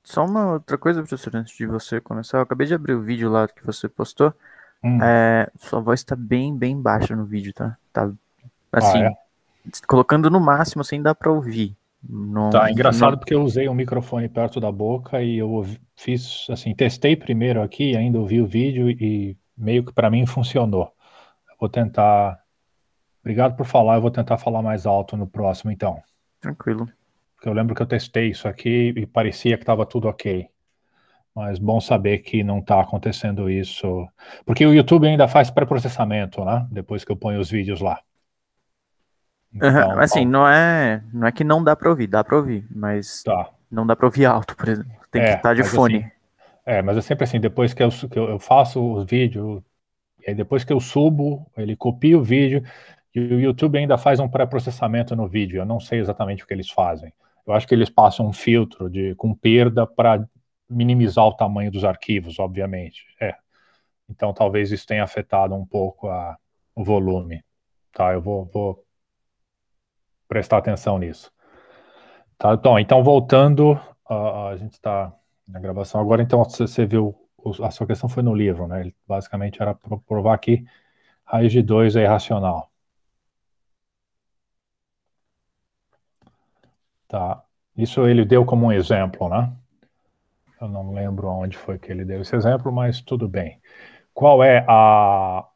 Só uma outra coisa, professor, antes de você começar. Eu acabei de abrir o vídeo lá que você postou. Hum. Sua voz tá bem baixa no vídeo, tá? Tá, Ah, assim, é? colocando no máximo, assim, dá pra ouvir. Não, Tá, engraçado não... porque eu usei o microfone perto da boca e fiz, assim, testei primeiro aqui, ainda ouvi o vídeo e meio que para mim funcionou. Eu vou tentar, obrigado por falar, eu vou tentar falar mais alto no próximo então. Tranquilo. Porque eu lembro que eu testei isso aqui e parecia que estava tudo ok. Mas bom saber que não está acontecendo isso. Porque o YouTube ainda faz pré-processamento, né? Depois que eu ponho os vídeos lá. Aham, Então, assim, não é que não dá pra ouvir, mas tá. não dá pra ouvir alto, por exemplo. Tem que estar de Mas assim, fone. mas é sempre assim, depois que eu faço os vídeos, e aí depois que eu subo, ele copia o vídeo, e o YouTube ainda faz um pré-processamento no vídeo. Eu não sei exatamente o que eles fazem. Eu acho que eles passam um filtro com perda para minimizar o tamanho dos arquivos, obviamente. Então talvez isso tenha afetado um pouco o volume. Tá, eu vou prestar atenção nisso. Tá, então voltando, a gente está na gravação agora, então você viu, a sua questão foi no livro, né? Ele basicamente era provar que raiz de 2 é irracional. Tá? Isso ele deu como um exemplo, né? Eu não lembro onde foi que ele deu esse exemplo, mas tudo bem. Qual é a.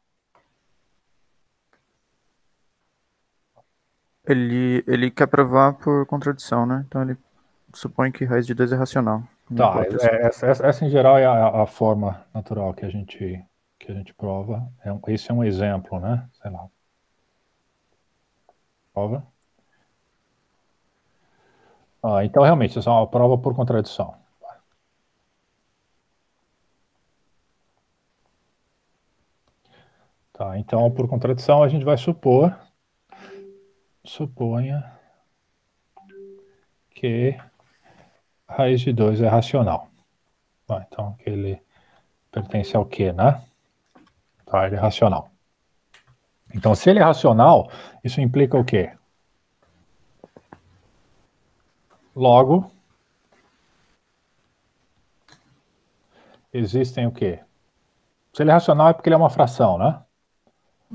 Ele quer provar por contradição, né? Então ele supõe que raiz de 2 é racional, uma Tá, hipótese. essa em geral é a forma natural que a gente prova. Esse é um exemplo, né? Sei lá. Prova. Então, realmente, isso é uma prova por contradição. Tá, então, por contradição, a gente vai suponha que raiz de 2 é racional. Tá, então, que ele pertence ao quê, né? Tá, ele é racional. Então, se ele é racional, isso implica o quê? Logo, existem o quê? Se ele é racional é porque ele é uma fração, né?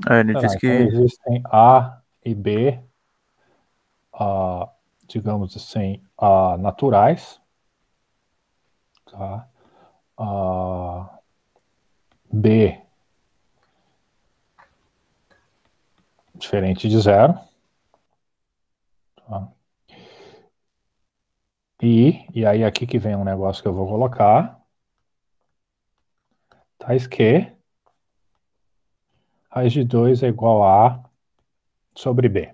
Ele Sei lá, diz então que existem A e B, ah, digamos assim, naturais, tá? B diferente de zero, tá? E aí aqui que vem um negócio que eu vou colocar, tais que raiz de 2 é igual a A sobre B,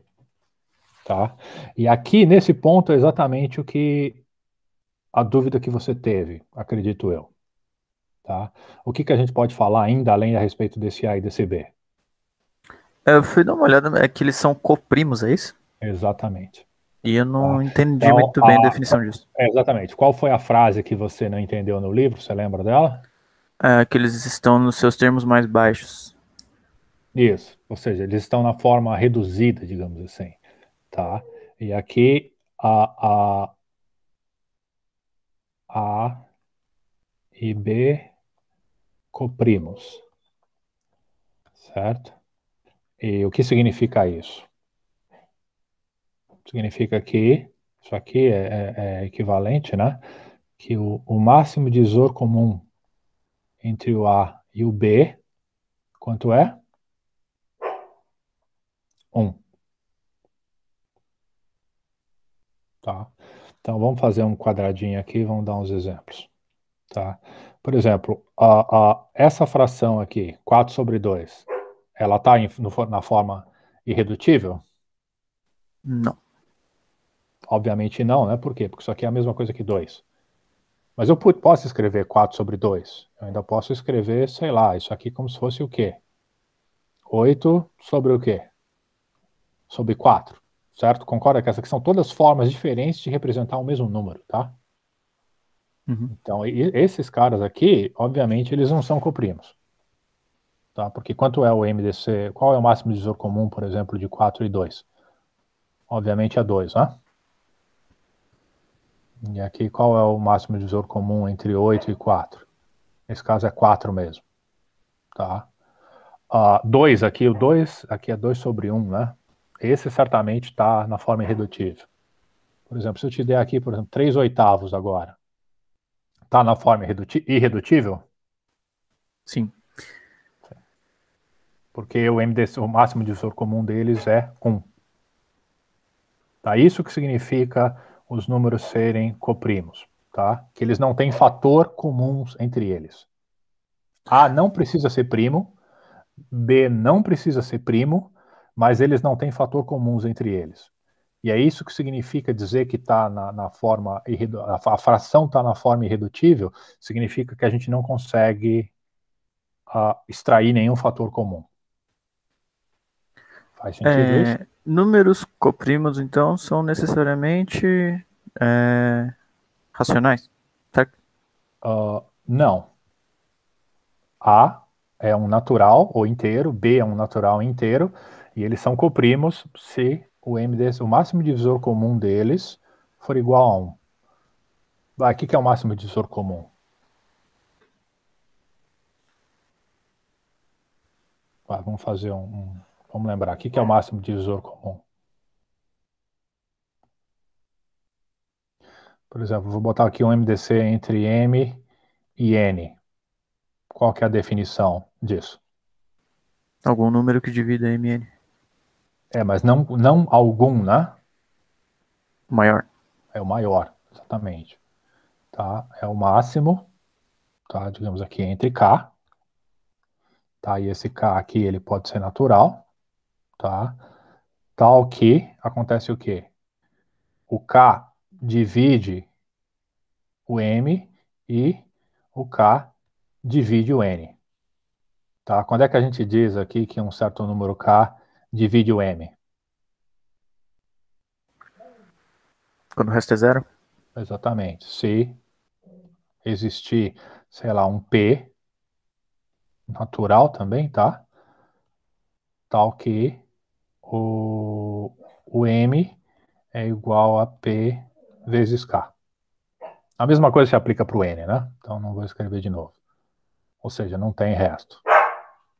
tá? E aqui, nesse ponto, é exatamente a dúvida que você teve, acredito eu, tá? O que a gente pode falar ainda além a respeito desse A e desse B? eu fui dar uma olhada, é que eles são coprimos, é isso? Exatamente, E eu tá? não entendi Então, muito bem a definição disso. exatamente. Qual foi a frase que você não entendeu no livro? Você lembra dela? É que eles estão nos seus termos mais baixos. Isso, ou seja, eles estão na forma reduzida, digamos assim, tá? E aqui A e B coprimos, certo? E o que significa isso? Significa que isso aqui é equivalente, né? Que o máximo divisor comum entre o A e o B, quanto é? 1, tá? Então vamos fazer um quadradinho aqui e vamos dar uns exemplos, tá? Por exemplo, essa fração aqui, 4 sobre 2, ela está na forma irredutível? Não. Obviamente não, né? Por quê? Porque isso aqui é a mesma coisa que 2. Mas eu posso escrever 4 sobre 2. Eu ainda posso escrever, sei lá, isso aqui como se fosse o quê? 8 sobre o quê? Sobre 4, certo? Concorda que essas aqui são todas formas diferentes de representar o mesmo número, tá? Uhum. Então, esses caras aqui, obviamente, eles não são coprimos, tá? Porque quanto é o MDC? Qual é o máximo divisor comum, por exemplo, de 4 e 2? Obviamente é 2, né? E aqui qual é o máximo divisor comum entre 8 e 4? Nesse caso é 4 mesmo, tá? 2 aqui, o 2 aqui é 2 sobre 1, né? Esse certamente está na forma irredutível. Por exemplo, se eu te der aqui, por exemplo, 3 oitavos agora, está na forma irredutível? Sim. Porque o máximo divisor comum deles é 1. Tá? Isso que significa os números serem coprimos, tá? Que eles não têm fator comum entre eles. A não precisa ser primo, B não precisa ser primo, mas eles não têm fator comuns entre eles. E é isso que significa dizer que está na forma a fração está na forma irredutível, significa que a gente não consegue extrair nenhum fator comum. Faz sentido isso? Números coprimos, então, são necessariamente racionais, certo? Não. A é um natural ou inteiro, B é um natural inteiro, e eles são coprimos se o máximo divisor comum deles for igual a 1. O que é o máximo divisor comum? Vamos fazer vamos lembrar. O que é o máximo divisor comum? Por exemplo, vou botar aqui um MDC entre M e N. Qual que é a definição disso? Algum número que divida MN. Mas não algum, né? Maior. É o maior, exatamente. Tá? É o máximo, tá? Digamos aqui, entre K. Tá? E esse K aqui, ele pode ser natural, tá? Tal que acontece o quê? O K divide o M e o K divide o N. Tá? Quando é que a gente diz aqui que um certo número K divide o M? Quando o resto é zero? Exatamente. Se existir, sei lá, um P natural também, tá? Tal que o M é igual a P vezes K. A mesma coisa se aplica para o N, né? Então não vou escrever de novo. Ou seja, não tem resto.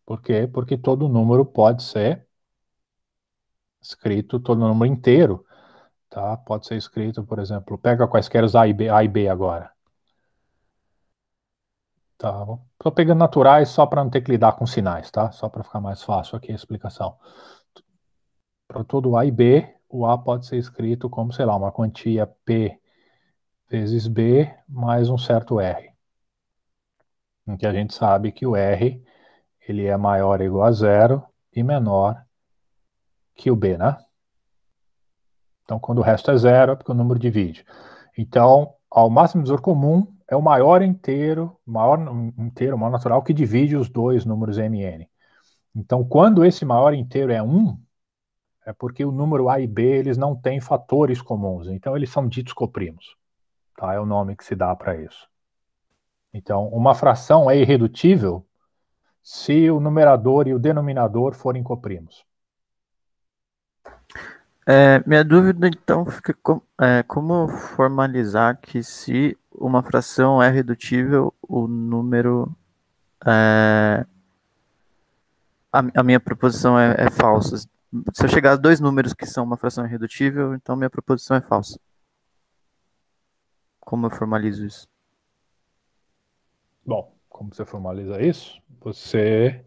Por quê? Porque todo número pode ser escrito, todo número inteiro, tá? Pode ser escrito, por exemplo, pega quaisquer A e B agora. Tá? Estou pegando naturais só para não ter que lidar com sinais, tá? Só para ficar mais fácil aqui a explicação. Para todo A e B, o A pode ser escrito como, sei lá, uma quantia P vezes B mais um certo R. Em que a gente sabe que o R ele é maior ou igual a zero e menor que o B, né? Então, quando o resto é zero, é porque o número divide. Então, ao máximo divisor comum é o maior inteiro, maior natural, que divide os dois números MN. Então, quando esse maior inteiro é 1, é porque o número A e B eles não têm fatores comuns. Então, eles são ditos coprimos. Tá? É o nome que se dá para isso. Então, uma fração é irredutível se o numerador e o denominador forem coprimos. Minha dúvida então fica como formalizar que se uma fração é redutível, o número. A minha proposição é falsa. Se eu chegar a dois números que são uma fração irredutível, então minha proposição é falsa. Como eu formalizo isso? Bom, como você formaliza isso? Você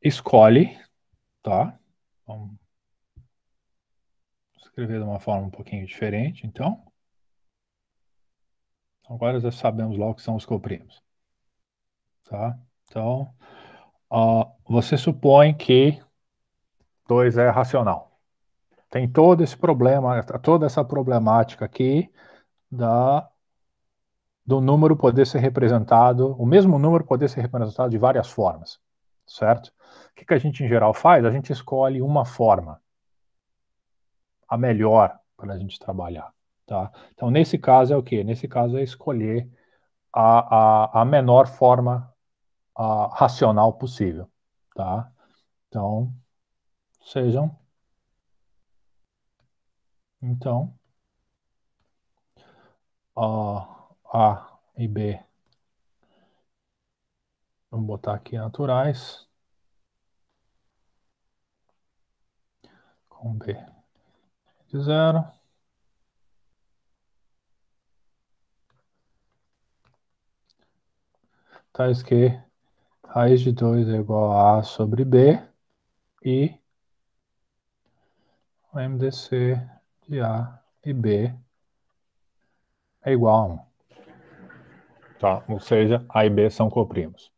escolhe, tá? Vamos escrever de uma forma um pouquinho diferente, então. Agora já sabemos lá o que são os coprimos, tá? Então, você supõe que 2 é racional. Tem todo esse problema, toda essa problemática aqui da, do número poder ser representado, o mesmo número poder ser representado de várias formas, certo? O que a gente em geral faz? A gente escolhe uma forma, a melhor para a gente trabalhar, tá? Então, nesse caso é o quê? Nesse caso é escolher a menor forma racional possível, tá? Então, sejam, então, A e B. Vamos botar aqui naturais. Com B de 0. Tais que raiz de 2 é igual a A sobre B e o MDC de A e B é igual a 1. Tá? Ou seja, A e B são coprimos.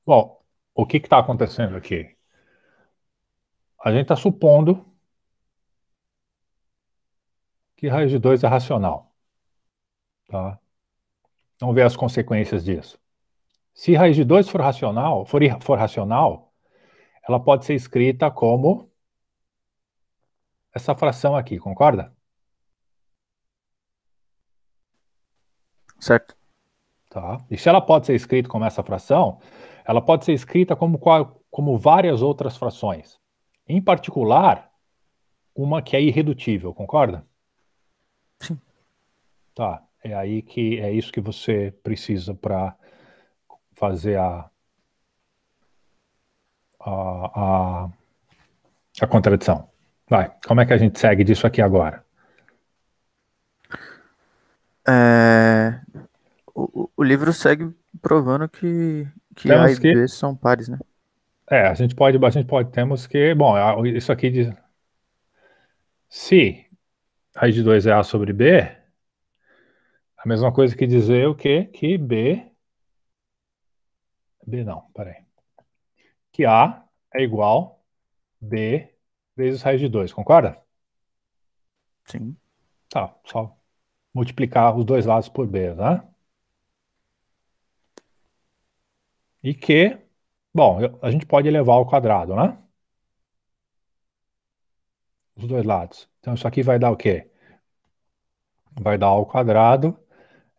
Bom, o que está acontecendo aqui? A gente está supondo que raiz de 2 é racional. Tá? Vamos ver as consequências disso. Se raiz de 2 for racional, ela pode ser escrita como essa fração aqui, concorda? Certo? Tá? E se ela pode ser escrita como essa fração, ela pode ser escrita como várias outras frações. Em particular, uma que é irredutível, concorda? Sim. Tá. É isso que você precisa para fazer a, a contradição. Vai, como é que a gente segue disso aqui agora? É, o livro segue provando que A e Temos que, B são pares, né? temos que, bom, isso aqui diz, se raiz de 2 é A sobre B, a mesma coisa que dizer o quê? Que B não, peraí. Que A é igual B vezes raiz de 2, concorda? Sim. Tá, só multiplicar os dois lados por B, né? E que, bom, a gente pode elevar ao quadrado, né? Os dois lados. Então isso aqui vai dar o quê? Vai dar A ao quadrado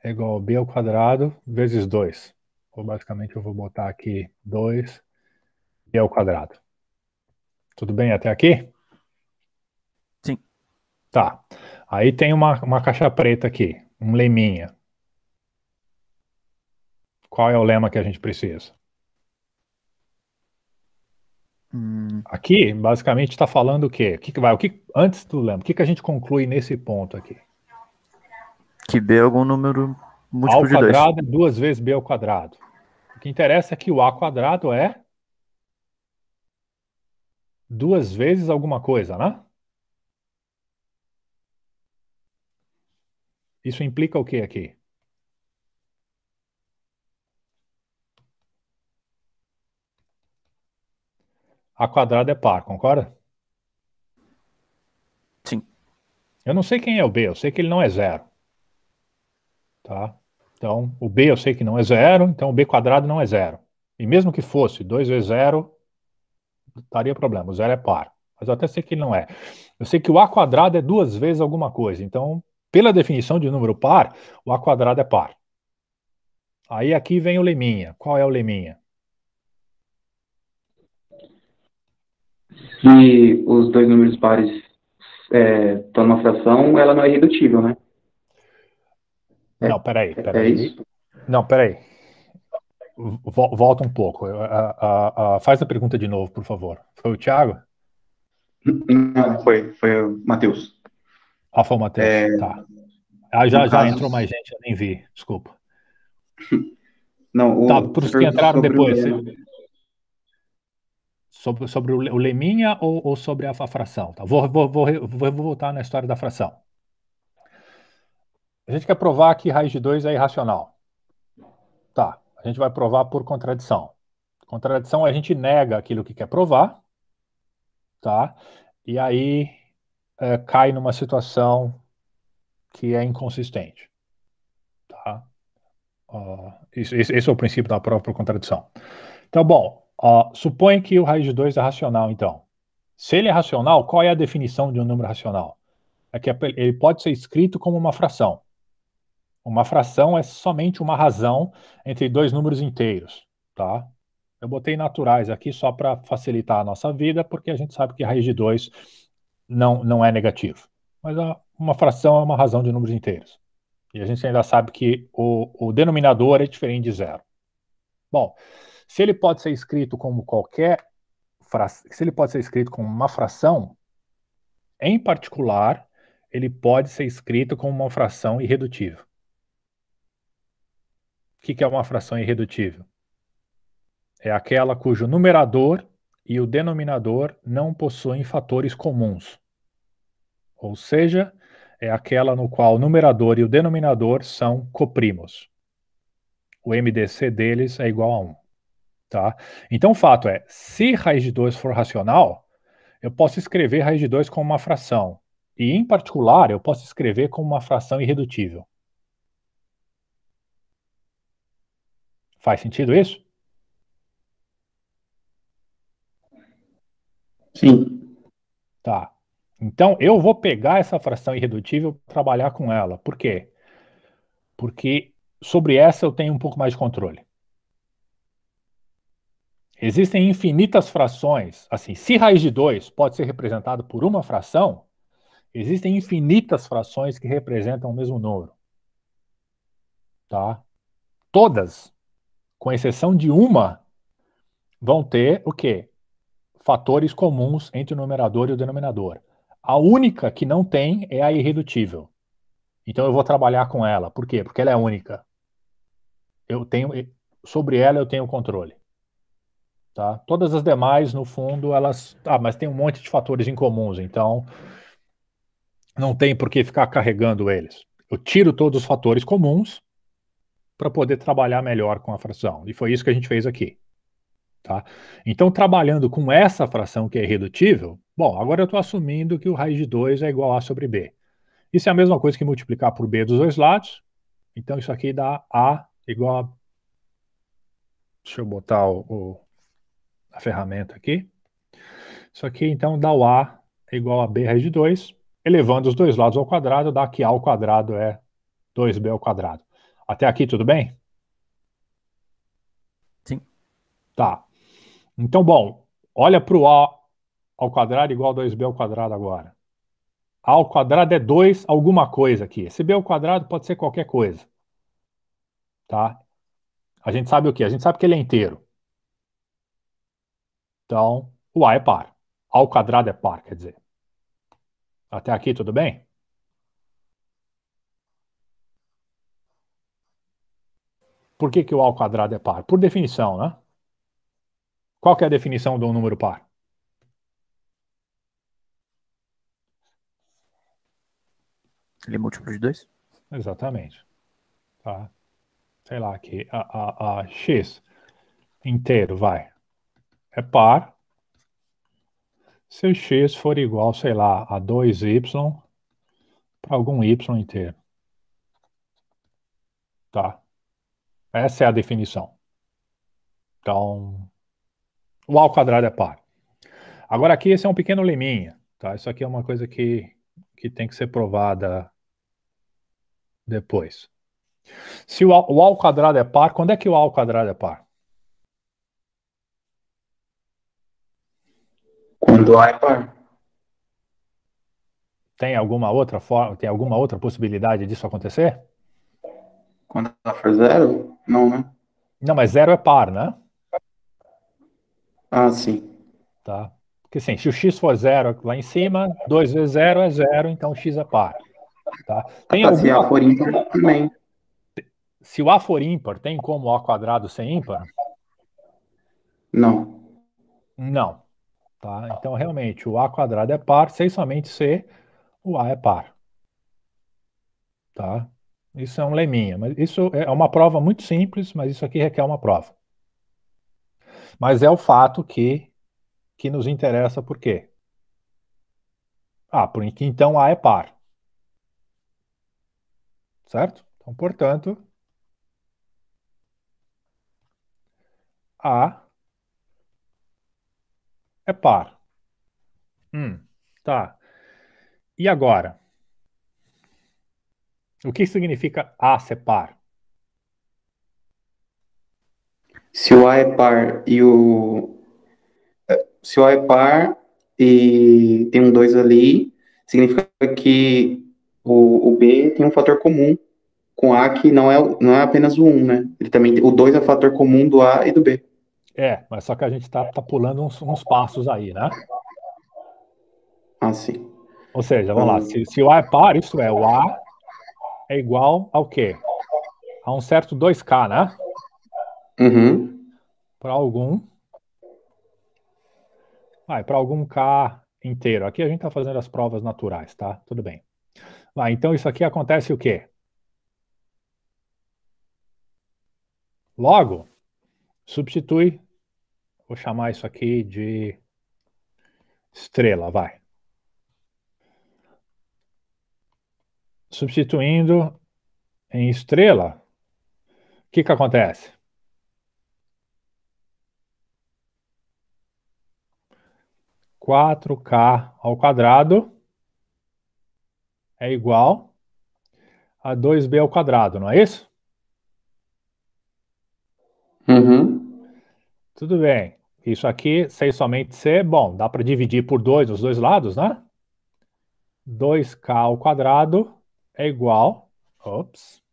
é igual a B ao quadrado vezes 2. Ou basicamente eu vou botar aqui 2 B ao quadrado. Tudo bem até aqui? Sim. Tá. Aí tem uma caixa preta aqui, um leminha. Qual é o lema que a gente precisa? Hum, Aqui, basicamente, está falando o quê? Antes do lema, o que a gente conclui nesse ponto aqui? que B é algum número A ao múltiplo de 2. quadrado é 2 vezes B ao quadrado. O que interessa é que o A quadrado é 2 vezes alguma coisa, né? Isso implica o que aqui? A quadrado é par, concorda? Sim. Eu não sei quem é o B, eu sei que ele não é zero. Tá? Então, o B eu sei que não é zero, então o B quadrado não é zero. E mesmo que fosse 2 vezes zero, estaria problema. O zero é par. Mas eu até sei que ele não é. Eu sei que o A quadrado é 2 vezes alguma coisa. Então, pela definição de número par, o A quadrado é par. Aí aqui vem o leminha. Qual é o leminha? Se os dois números pares estão numa fração, ela não é irredutível, né? Não, peraí, É peraí. isso? Não, peraí. Volta um pouco. Faz a pergunta de novo, por favor. Foi o Thiago? Não, foi o Matheus. Ah, foi o Matheus. Tá. Ah, No já caso, entrou mais gente, eu nem vi. Desculpa. não, Tá, para você os que perguntou entraram sobre o depois, lema. sobre o leminha ou sobre a fração? Tá? Vou voltar na história da fração. A gente quer provar que raiz de 2 é irracional. Tá, a gente vai provar por contradição. Contradição é a gente nega aquilo que quer provar, tá? E aí cai numa situação que é inconsistente, tá? Esse é o princípio da prova por contradição. Então, bom, supõe que o raiz de 2 é racional, então. Se ele é racional, qual é a definição de um número racional? É que ele pode ser escrito como uma fração. Uma fração é somente uma razão entre dois números inteiros, tá? Eu botei naturais aqui só para facilitar a nossa vida, porque a gente sabe que raiz de 2 não é negativo. Mas uma fração é uma razão de números inteiros. E a gente ainda sabe que o denominador é diferente de zero. Bom, se ele pode ser escrito como se ele pode ser escrito como uma fração, em particular, ele pode ser escrito como uma fração irredutível. O que é uma fração irredutível? É aquela cujo numerador e o denominador não possuem fatores comuns. Ou seja, é aquela no qual o numerador e o denominador são coprimos. O MDC deles é igual a 1. Tá? Então o fato é, se raiz de 2 for racional, eu posso escrever raiz de 2 como uma fração. E, em particular, eu posso escrever como uma fração irredutível. Faz sentido isso? Sim. Tá. Então, eu vou pegar essa fração irredutível e trabalhar com ela. Por quê? Porque sobre essa eu tenho um pouco mais de controle. Existem infinitas frações. Assim, se raiz de 2 pode ser representado por uma fração, existem infinitas frações que representam o mesmo número. Tá? Todas, com exceção de uma, vão ter o quê? Fatores comuns entre o numerador e o denominador. A única que não tem é a irredutível. Então eu vou trabalhar com ela. Por quê? Porque ela é única. Sobre ela eu tenho controle. Tá? Todas as demais, no fundo, elas. Mas tem um monte de fatores incomuns, então não tem por que ficar carregando eles. Eu tiro todos os fatores comuns para poder trabalhar melhor com a fração. E foi isso que a gente fez aqui. Tá? Então, trabalhando com essa fração que é irredutível, bom, agora eu estou assumindo que o raiz de 2 é igual a sobre b. Isso é a mesma coisa que multiplicar por b dos dois lados. Então, isso aqui dá a igual a... Deixa eu botar a ferramenta aqui. Isso aqui, então, dá o a igual a b raiz de 2. Elevando os dois lados ao quadrado, dá que a ao quadrado é 2b ao quadrado. Até aqui, tudo bem? Sim. Tá. Então, bom, olha para o a ao quadrado igual a 2b ao quadrado agora. A ao quadrado é 2 alguma coisa aqui. Esse b ao quadrado pode ser qualquer coisa. Tá? A gente sabe o quê? A gente sabe que ele é inteiro. Então, o a é par. A ao quadrado é par, quer dizer. Até aqui, tudo bem? Por que o a ao quadrado é par? Por definição, né? Qual que é a definição de um número par? Ele é múltiplo de 2? Exatamente. Tá? Sei lá, aqui, a x inteiro, vai. É par se o x for igual, sei lá, a 2y para algum y inteiro. Tá? Essa é a definição. Então, o a ao quadrado é par. Agora aqui esse é um pequeno leminha, tá? Isso aqui é uma coisa que tem que ser provada depois. Se o a ao quadrado é par, quando é que o a ao quadrado é par? Quando A é par. Tem alguma outra forma, tem alguma outra possibilidade disso acontecer? Quando A for zero? Não, né? Não, mas zero é par, né? Ah, sim. Tá? Porque assim, se o x for zero lá em cima, 2 vezes zero é zero, então x é par. Tá? Ah, Tem tá. Se A alguma. for ímpar, também. Se o a for ímpar, tem como o a quadrado ser ímpar? Não. Não. Tá? Então, realmente, o a quadrado é par sem somente ser o a é par. Tá? Isso é um leminha. Mas isso é uma prova muito simples, mas isso aqui requer uma prova. Mas é o fato que nos interessa por quê? Porque então a é par. Certo? Então, portanto, a é par. Tá. E agora? O que significa a ser par? Se o A é par e o. Se o A é par e tem um 2 ali, significa que o B tem um fator comum com A que não é apenas o 1, né? Ele também, o 2 é o fator comum do A e do B. Mas só que a gente tá pulando uns passos aí, né? Ah, sim. Ou seja, vamos lá, Ah, se o A é par, isso é, o A é igual ao quê? A um certo 2K, né? uhum, Para algum K inteiro. Aqui a gente está fazendo as provas naturais, tá? Tudo bem. Então isso aqui acontece o quê? Logo, substitui, vou chamar isso aqui de estrela, vai. Substituindo em estrela, o que que acontece? 4K ao quadrado é igual a 2B ao quadrado, não é isso? uhum, Tudo bem. Isso aqui, sem somente C, bom, dá para dividir por 2 os dois lados, né? 2K ao quadrado é igual, ops,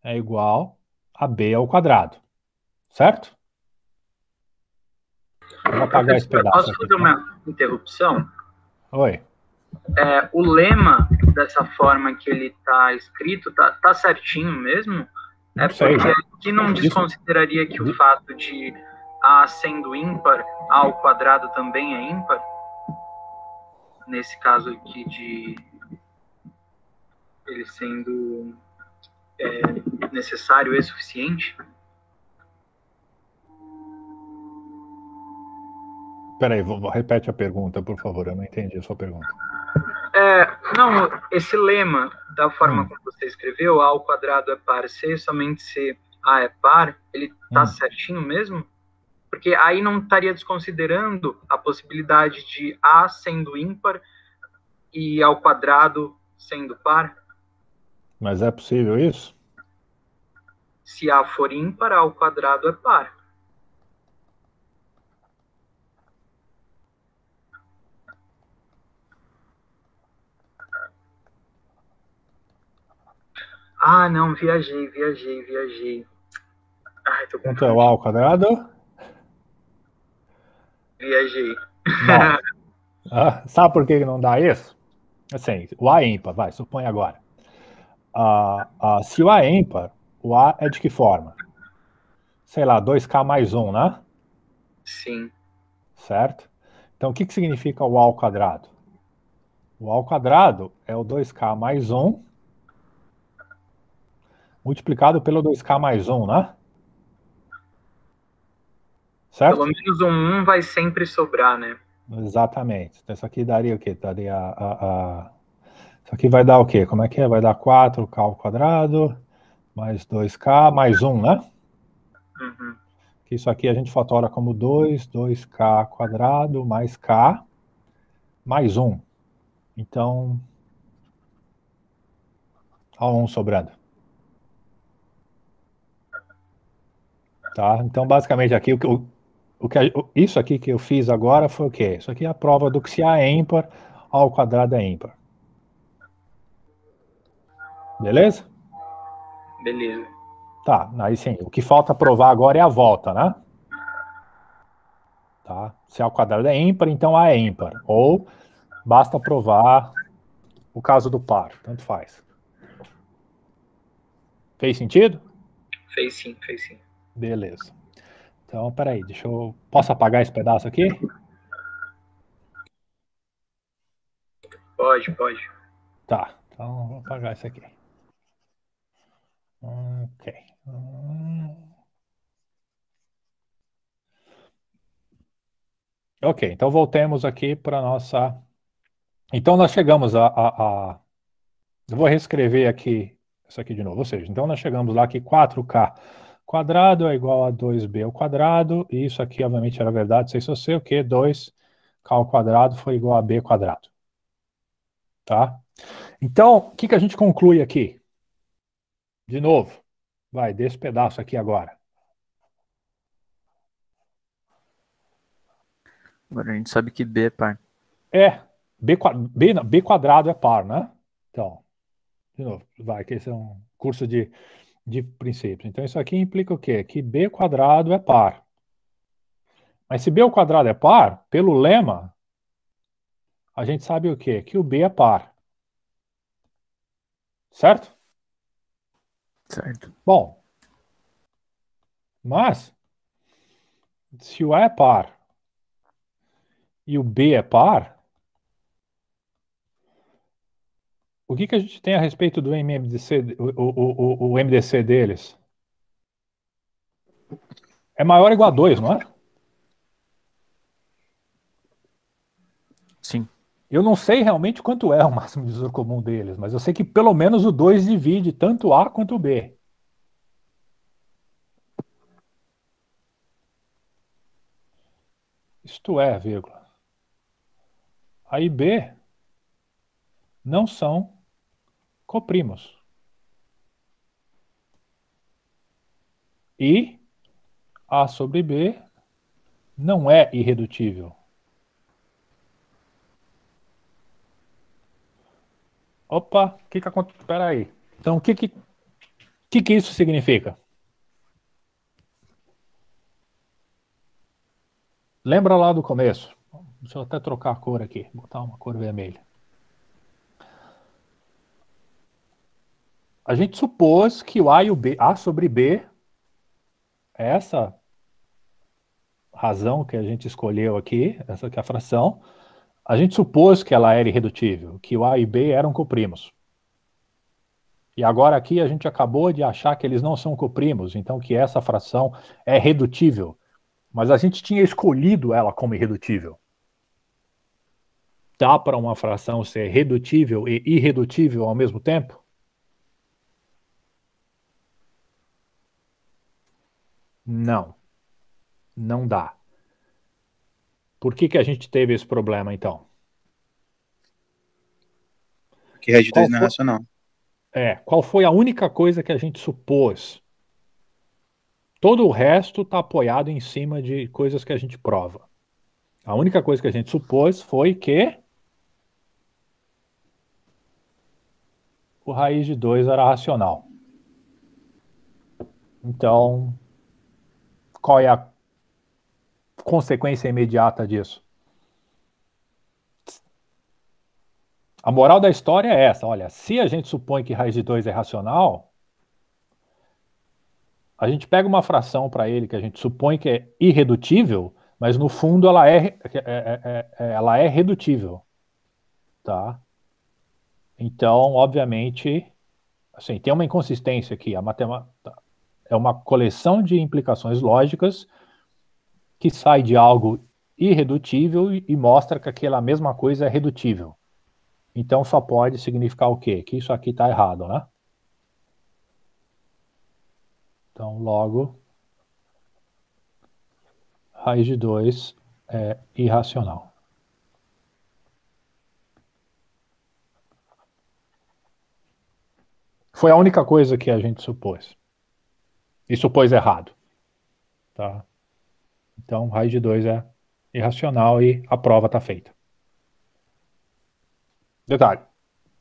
é igual a B ao quadrado, certo? Eu vou apagar esse Professor, pedaço posso aqui, fazer tá? uma interrupção? Oi. O lema, dessa forma que ele está escrito, tá certinho mesmo? Não sei. Porque aqui não desconsideraria que o fato de A sendo ímpar, A ao quadrado também é ímpar? Nesse caso aqui de ele sendo necessário e suficiente? Peraí, repete a pergunta, por favor. Eu não entendi a sua pergunta. Não, esse lema, da forma Hum. como você escreveu, A ao quadrado é par, C, somente C, A é par, ele tá certinho mesmo? Porque aí não estaria desconsiderando a possibilidade de A sendo ímpar e ao quadrado sendo par? Mas é possível isso? Se A for ímpar, A ao quadrado é par. Ah, não, viajei. Ai, tô Quanto é o confundindo. A ao quadrado? Viajei. Não. Sabe por que não dá isso? Assim, o A é ímpar, vai, supõe agora. Se o A é ímpar, o A é de que forma? Sei lá, 2K mais 1, né? Sim. Certo? Então, o que que significa o A ao quadrado? O A ao quadrado é o 2K mais 1 multiplicado pelo 2K mais 1, né? Pelo Certo? menos um 1 vai sempre sobrar, né? Exatamente. Então, isso aqui daria o quê? Daria Isso aqui vai dar o quê? Como é que é? Vai dar 4K ao quadrado mais 2K mais 1, né? Uhum. Isso aqui a gente fatora como 2K quadrado mais K mais 1. Então, olha um sobrando. Tá? Então, basicamente, aqui, isso aqui que eu fiz agora foi o quê? Isso aqui é a prova do que se A é ímpar, A ao quadrado é ímpar. Beleza? Beleza. Tá, aí sim. O que falta provar agora é a volta, né? Tá? Se A ao quadrado é ímpar, então A é ímpar. Ou basta provar o caso do par, tanto faz. Fez sentido? Fez sim. Beleza. Então, peraí, Posso apagar esse pedaço aqui? Pode. Tá, então vou apagar isso aqui. Ok. Ok, então voltemos aqui para nossa. Então nós chegamos Eu vou reescrever aqui isso aqui de novo. Ou seja, então nós chegamos lá que 4K quadrado é igual a 2B ao quadrado. E isso aqui, obviamente, era verdade, sei se eu sei o que 2K ao quadrado foi igual a B quadrado. Tá? Então, o que que a gente conclui aqui? De novo, vai, desse pedaço aqui agora. Agora a gente sabe que B é par. B quadrado é par, né? Então, de novo, vai, que esse é um curso de princípios. Então, isso aqui implica o quê? Que B quadrado é par. Mas se B ao quadrado é par, pelo lema, a gente sabe o quê? Que o B é par. Certo? Certo. Bom, mas se o A é par e o B é par, o que a gente tem a respeito do MMDC, o MDC deles? É maior ou igual a 2, não é? Sim. Eu não sei realmente quanto é o máximo divisor comum deles, mas eu sei que pelo menos o 2 divide tanto A quanto o B. Isto é, vírgula. A e B não são coprimos. E A sobre B não é irredutível. Opa, o que acontece? Espera aí. Então, o que isso significa? Lembra lá do começo? Deixa eu até trocar a cor aqui, botar uma cor vermelha. A gente supôs que o A e o B, A sobre B, essa razão que a gente escolheu aqui, essa que é a fração, a gente supôs que ela era irredutível, que o A e B eram coprimos. E agora aqui a gente acabou de achar que eles não são coprimos, então que essa fração é redutível. Mas a gente tinha escolhido ela como irredutível. Dá para uma fração ser redutível e irredutível ao mesmo tempo? Não, não dá. Por que a gente teve esse problema, então? Porque raiz de 2 Qual não é foi, racional. qual foi a única coisa que a gente supôs? Todo o resto está apoiado em cima de coisas que a gente prova. A única coisa que a gente supôs foi que o raiz de 2 era racional. Então, qual é a consequência imediata disso? A moral da história é essa, olha, se a gente supõe que raiz de 2 é racional, a gente pega uma fração para ele que a gente supõe que é irredutível, mas no fundo ela é redutível, tá? Então, obviamente, assim, tem uma inconsistência aqui. A matemática é uma coleção de implicações lógicas que sai de algo irredutível e mostra que aquela mesma coisa é redutível. Então, só pode significar o quê? Que isso aqui está errado, né? Então, logo, raiz de 2 é irracional. Foi a única coisa que a gente supôs. E supôs errado. Tá? Então, raiz de 2 é irracional e a prova está feita. Detalhe,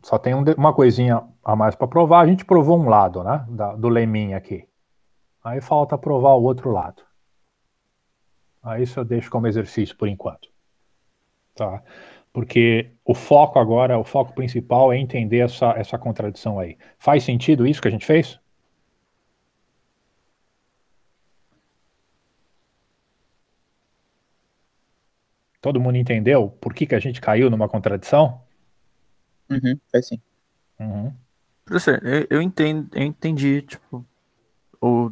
só tem uma coisinha a mais para provar. A gente provou um lado, né? Do leminha aqui. Aí falta provar o outro lado. Aí isso eu deixo como exercício por enquanto. Tá? Porque o foco agora, o foco principal é entender essa contradição aí. Faz sentido isso que a gente fez? Todo mundo entendeu por que a gente caiu numa contradição? Uhum, faz sim. Uhum. Professor, eu entendi, tipo, o,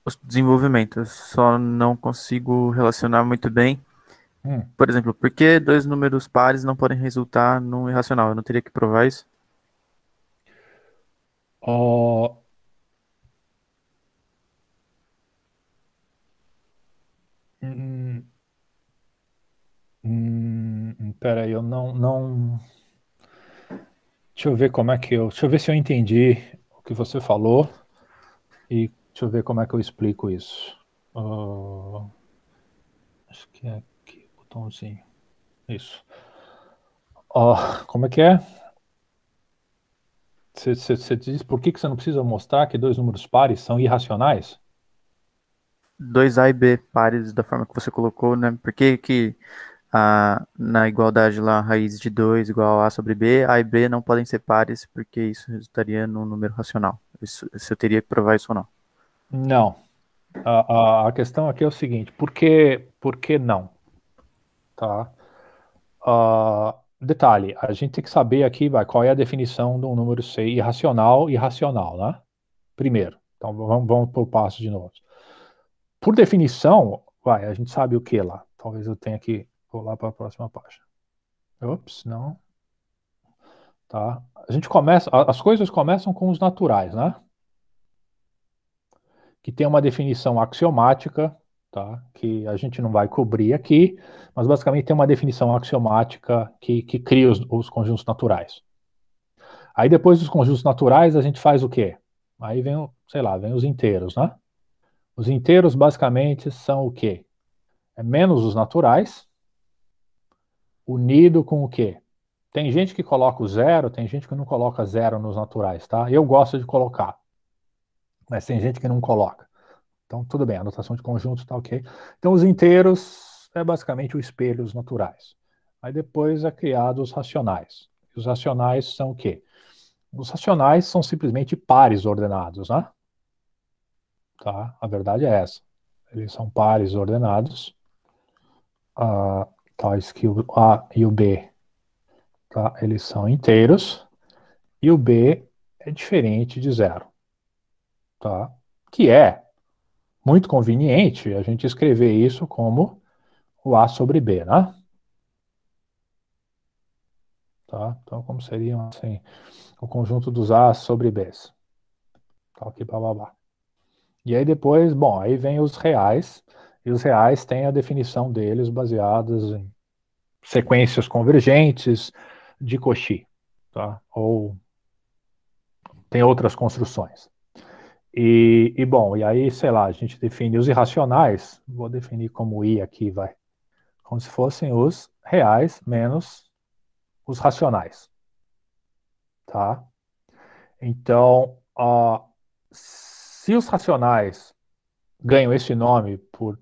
os desenvolvimentos, só não consigo relacionar muito bem. Por exemplo, por que dois números pares não podem resultar num irracional? Eu não teria que provar isso? Oh, peraí, eu não. Deixa eu ver como é que eu. Deixa eu ver se eu entendi o que você falou. E deixa eu ver como é que eu explico isso. Acho que é aqui. Então, assim, isso. Como é que é? Você diz por que você não precisa mostrar que dois números pares são irracionais? 2A e B pares da forma que você colocou, né? Por que na igualdade lá, raiz de 2 igual a A sobre B, A e B não podem ser pares, porque isso resultaria num número racional. Isso eu teria que provar isso ou não? Não. A questão aqui é o seguinte, por que não? Tá? Detalhe, a gente tem que saber aqui, qual é a definição de um número ser irracional e racional, né? Primeiro. Então, vamos por passo de novo. Por definição, a gente sabe o que lá. Talvez eu tenha que pular para a próxima página. Ops, não. Tá? A gente começa, as coisas começam com os naturais, né? Que tem uma definição axiomática, tá? Que a gente não vai cobrir aqui, mas basicamente tem uma definição axiomática que cria os conjuntos naturais. Aí depois dos conjuntos naturais a gente faz o quê? Aí vem, sei lá, vem os inteiros, né? Os inteiros basicamente são o quê? É menos os naturais, unido com o quê? Tem gente que coloca o zero, tem gente que não coloca zero nos naturais, tá? Eu gosto de colocar, mas tem gente que não coloca. Então, tudo bem, a notação de conjunto está ok. Então, os inteiros é basicamente o espelho dos naturais. Aí depois é criado os racionais. Os racionais são o quê? Os racionais são simplesmente pares ordenados, né? Tá? A verdade é essa. Eles são pares ordenados, tais que o A e o B, tá? Eles são inteiros, e o B é diferente de zero, tá? Que é muito conveniente a gente escrever isso como o A sobre B, né? Tá? Então, como seriam assim, o conjunto dos A sobre Bs. Tá, ok, blá, blá, blá. E aí depois, bom, aí vem os reais, e os reais têm a definição deles baseadas em sequências convergentes de Cauchy, tá? Ou tem outras construções. Bom, e aí, sei lá, a gente define os irracionais, vou definir como I aqui, vai, como se fossem os reais menos os racionais, tá? Então, se os racionais ganham esse nome por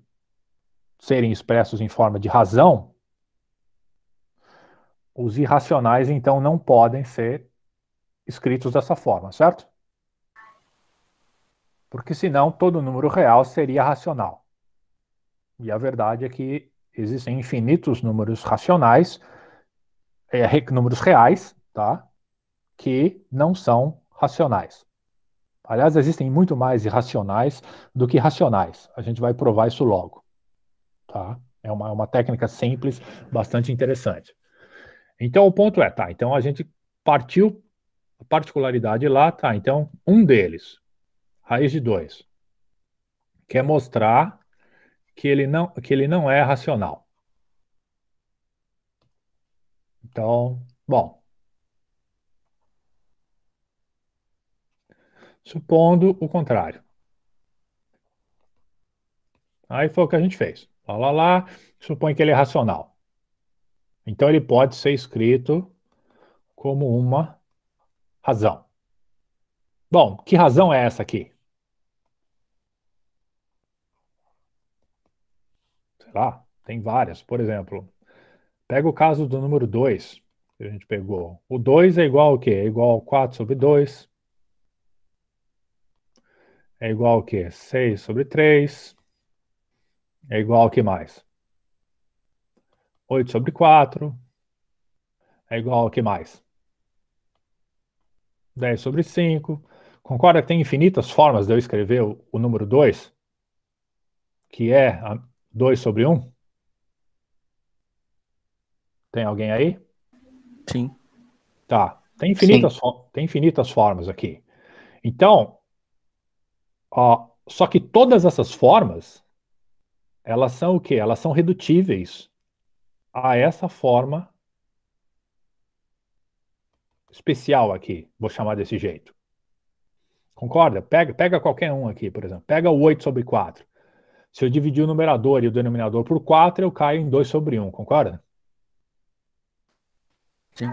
serem expressos em forma de razão, os irracionais, então, não podem ser escritos dessa forma, certo? Porque senão todo número real seria racional. E a verdade é que existem infinitos números racionais, números reais, tá? Que não são racionais. Aliás, existem muito mais irracionais do que racionais. A gente vai provar isso logo. Tá? É uma técnica simples, bastante interessante. Então, o ponto é, tá, então a gente partiu, a particularidade lá, tá, então, um deles, raiz de 2, quer mostrar que ele não é racional. Então, bom, supondo o contrário. Aí foi o que a gente fez. Lá, supõe que ele é racional. Então, ele pode ser escrito como uma razão. Bom, que razão é essa aqui? Sei lá, tem várias. Por exemplo, pega o caso do número 2 que a gente pegou. O 2 é igual ao quê? É igual ao 4 sobre 2. É igual ao quê? 6 sobre 3. É igual ao que mais? 8 sobre 4. É igual ao que mais? 10 sobre 5. Concorda que tem infinitas formas de eu escrever o número 2? Que é 2 sobre 1? Tem alguém aí? Sim. Tá. Sim. Tem infinitas formas aqui. Então, só que todas essas formas, elas são o quê? Elas são redutíveis a essa forma especial aqui, vou chamar desse jeito. Concorda? Pega qualquer um aqui, por exemplo. Pega o 8 sobre 4. Se eu dividir o numerador e o denominador por 4, eu caio em 2 sobre 1, concorda? Sim.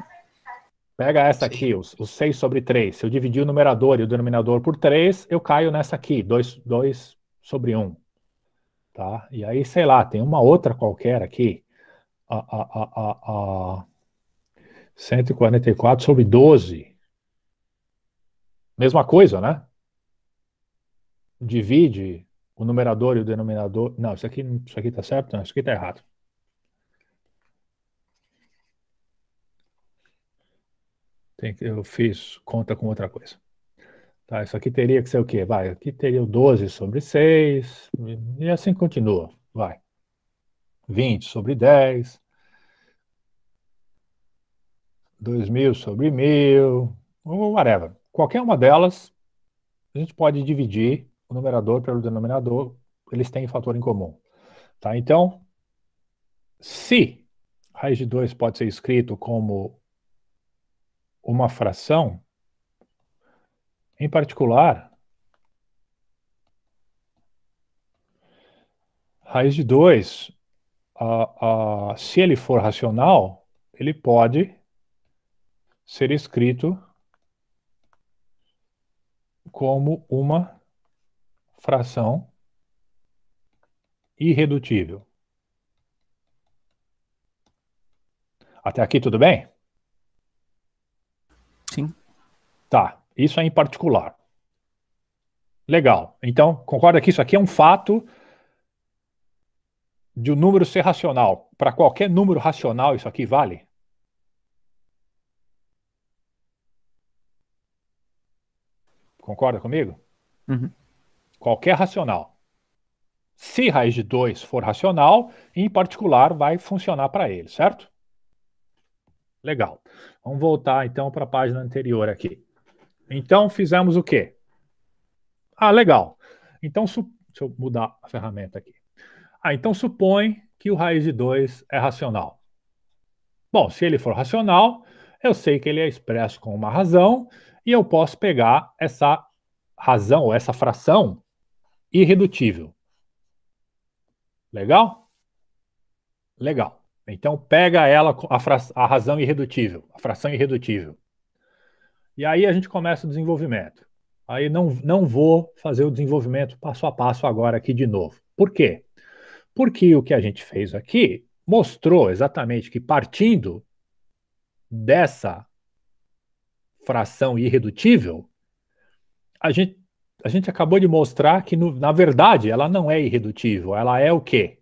Pega essa aqui, os 6 sobre 3. Se eu dividir o numerador e o denominador por 3, eu caio nessa aqui, 2 sobre 1. Tá? E aí, sei lá, tem uma outra qualquer aqui. 144 sobre 12. Mesma coisa, né? Divide o numerador e o denominador. Não, isso aqui tá certo? Não, isso aqui tá errado. Eu fiz conta com outra coisa. Tá, isso aqui teria que ser o quê? Vai, aqui teria o 12 sobre 6, e assim continua. Vai. 20 sobre 10, 2000 sobre 1000, ou whatever. Qualquer uma delas, a gente pode dividir o numerador pelo denominador, eles têm fator em comum. Tá? Então, se raiz de 2 pode ser escrito como uma fração, em particular, raiz de 2, se ele for racional, ele pode ser escrito como uma fração irredutível. Até aqui tudo bem? Sim. Tá, isso é em particular. Legal. Então, concorda que isso aqui é um fato de um número ser racional. Para qualquer número racional, isso aqui vale? Concorda comigo? Uhum. Qualquer racional. Se raiz de 2 for racional, em particular, vai funcionar para ele, certo? Legal. Vamos voltar então para a página anterior aqui. Então, fizemos o quê? Legal. Então, deixa eu mudar a ferramenta aqui. Então supõe que o raiz de 2 é racional. Bom, se ele for racional, eu sei que ele é expresso com uma razão e eu posso pegar essa razão ou essa fração irredutível. Legal? Legal. Então pega ela, a razão irredutível, a fração irredutível. E aí a gente começa o desenvolvimento. Aí não vou fazer o desenvolvimento passo a passo agora aqui de novo. Por quê? Porque o que a gente fez aqui mostrou exatamente que partindo dessa fração irredutível, a gente acabou de mostrar que, na verdade, ela não é irredutível. Ela é o quê?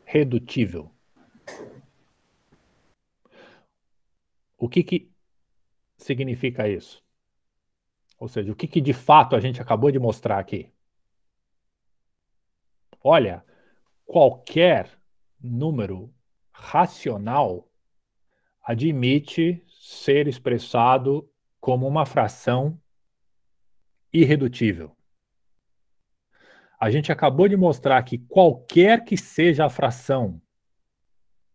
Redutível. O que significa isso? Ou seja, o que de fato a gente acabou de mostrar aqui? Olha, qualquer número racional admite ser expressado como uma fração irredutível. A gente acabou de mostrar que qualquer que seja a fração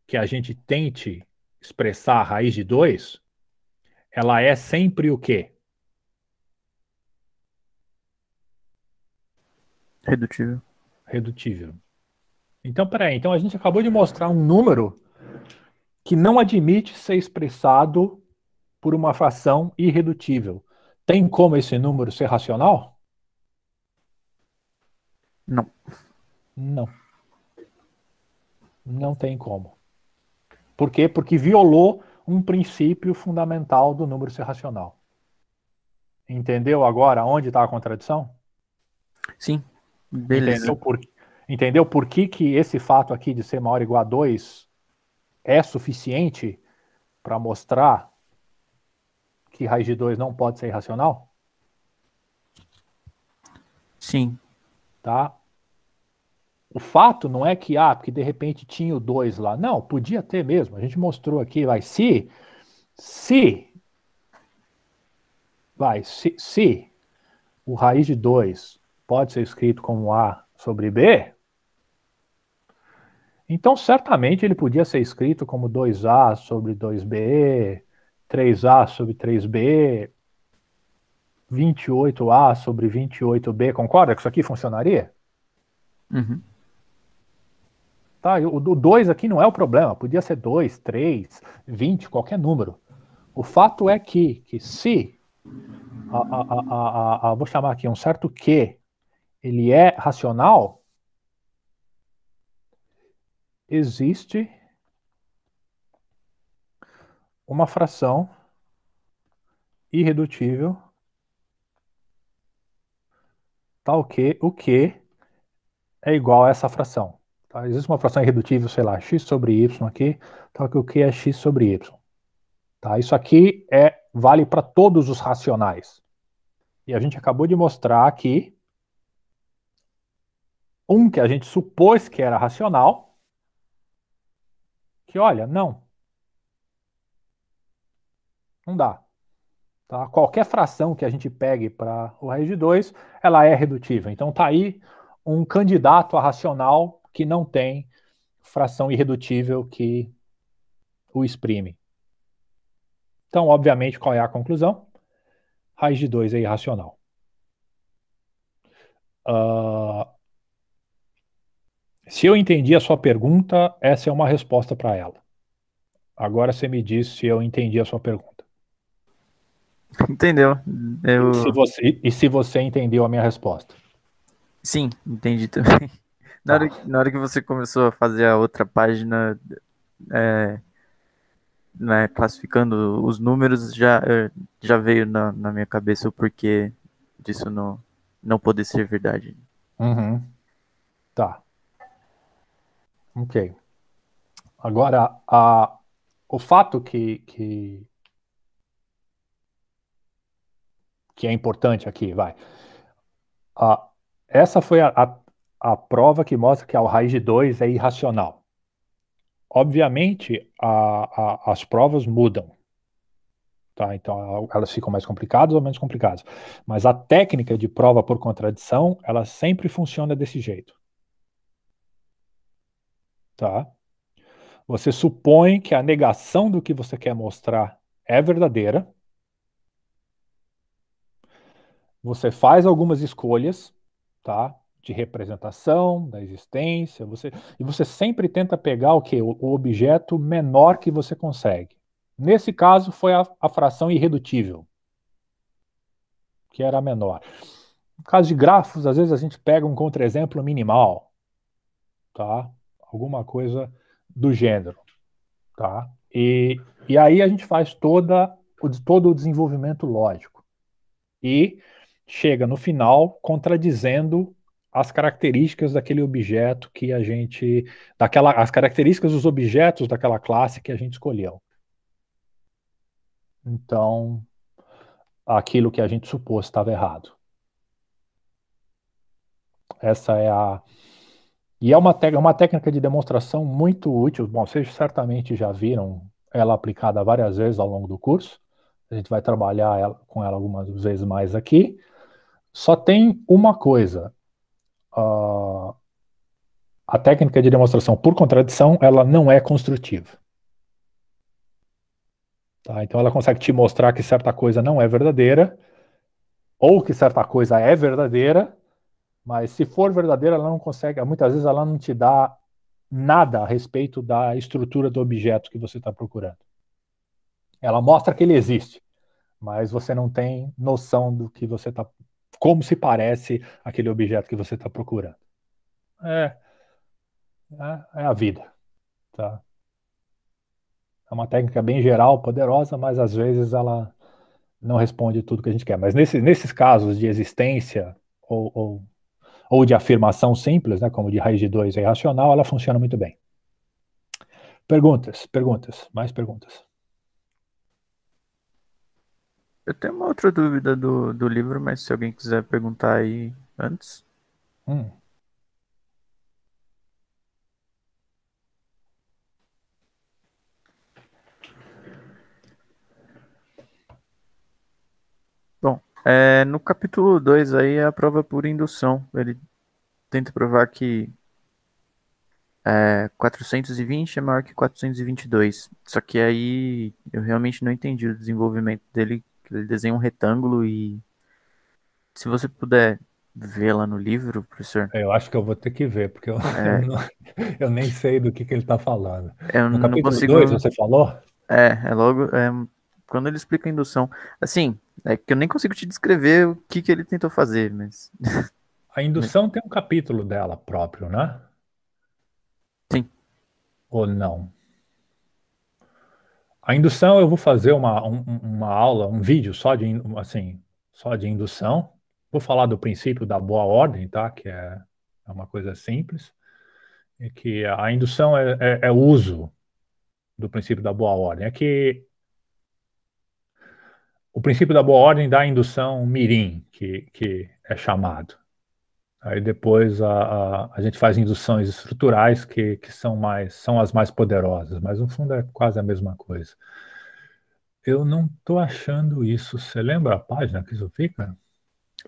que a gente tente expressar a raiz de 2, ela é sempre o quê? Redutível. Redutível. Então, peraí, então a gente acabou de mostrar um número que não admite ser expressado por uma fração irredutível. Tem como esse número ser racional? Não. Não. Não tem como. Por quê? Porque violou um princípio fundamental do número ser racional. Entendeu agora onde está a contradição? Sim. Beleza. Entendeu por que esse fato aqui de ser maior ou igual a 2 é suficiente para mostrar que raiz de 2 não pode ser irracional? Sim. Tá? O fato não é que, porque de repente tinha o 2 lá. Não, podia ter mesmo. A gente mostrou aqui, se o raiz de 2 pode ser escrito como A sobre B, então certamente ele podia ser escrito como 2A sobre 2B, 3A sobre 3B, 28A sobre 28B, concorda que isso aqui funcionaria? Uhum. Tá, o 2 aqui não é o problema, podia ser 2, 3, 20, qualquer número. O fato é que se, vou chamar aqui um certo Q, ele é racional, existe uma fração irredutível, tal que o Q é igual a essa fração. Tá? Existe uma fração irredutível, sei lá, x sobre y aqui, tal que o Q é x sobre y. Tá? Isso aqui vale para todos os racionais. E a gente acabou de mostrar aqui um que a gente supôs que era racional, que olha, não dá. Tá? Qualquer fração que a gente pegue para o raiz de 2, ela é redutível. Então tá aí um candidato a racional que não tem fração irredutível que o exprime. Então, obviamente, qual é a conclusão? Raiz de 2 é irracional. Se eu entendi a sua pergunta, essa é uma resposta para ela. Agora você me diz se eu entendi a sua pergunta. Entendeu? E se você entendeu a minha resposta? Sim, entendi também. Na hora que você começou a fazer a outra página, né, classificando os números, já veio na minha cabeça o porquê disso não poder ser verdade. Uhum. Tá. Ok. Agora, o fato que é importante aqui, vai. Essa foi a prova que mostra que a raiz de 2 é irracional. Obviamente, as provas mudam. Tá? Então, elas ficam mais complicadas ou menos complicadas. Mas a técnica de prova por contradição, ela sempre funciona desse jeito. Tá? Você supõe que a negação do que você quer mostrar é verdadeira. Você faz algumas escolhas, tá? De representação, da existência, e você sempre tenta pegar o quê? O objeto menor que você consegue. Nesse caso, foi a fração irredutível, que era a menor. No caso de grafos, às vezes a gente pega um contra-exemplo minimal, tá? Alguma coisa do gênero, tá? E aí a gente faz todo o desenvolvimento lógico. E chega no final contradizendo as características daquele objeto que a gente, as características dos objetos daquela classe que a gente escolheu. Então, aquilo que a gente supôs estava errado. Essa é e é uma técnica de demonstração muito útil. Bom, vocês certamente já viram ela aplicada várias vezes ao longo do curso. A gente vai trabalhar com ela algumas vezes mais aqui. Só tem uma coisa. A técnica de demonstração por contradição, ela não é construtiva. Tá? Então ela consegue te mostrar que certa coisa não é verdadeira, ou que certa coisa é verdadeira, mas se for verdadeira, ela não consegue, muitas vezes ela não te dá nada a respeito da estrutura do objeto que você está procurando. Ela mostra que ele existe, mas você não tem noção do que você está, como se parece aquele objeto que você está procurando. É a vida, tá? É uma técnica bem geral, poderosa, mas às vezes ela não responde tudo que a gente quer. Mas nesses casos de existência ou de afirmação simples, né, como de raiz de 2 é irracional, ela funciona muito bem. Perguntas, mais perguntas. Eu tenho uma outra dúvida do livro, mas se alguém quiser perguntar aí antes. Bom, no capítulo 2 aí é a prova por indução. Ele tenta provar que 420 é maior que 422. Só que aí eu realmente não entendi o desenvolvimento dele. Ele desenha um retângulo e Se você puder ver lá no livro, professor, Eu acho que eu vou ter que ver, porque eu, eu nem sei do que ele está falando. eu No não capítulo 2, consigo. você falou? É logo. Quando ele explica a indução. Assim, é que eu nem consigo te descrever o que ele tentou fazer, mas. A indução tem um capítulo dela próprio, né? Sim. Ou não? A indução eu vou fazer uma aula, um vídeo só de indução. Vou falar do princípio da boa ordem, tá? Que é uma coisa simples. E que a indução é o uso do princípio da boa ordem. É que o princípio da boa ordem dá a indução mirim, que é chamado. Aí depois a gente faz induções estruturais que são as mais poderosas, mas no fundo é quase a mesma coisa. Eu não estou achando isso. Você lembra a página que isso fica?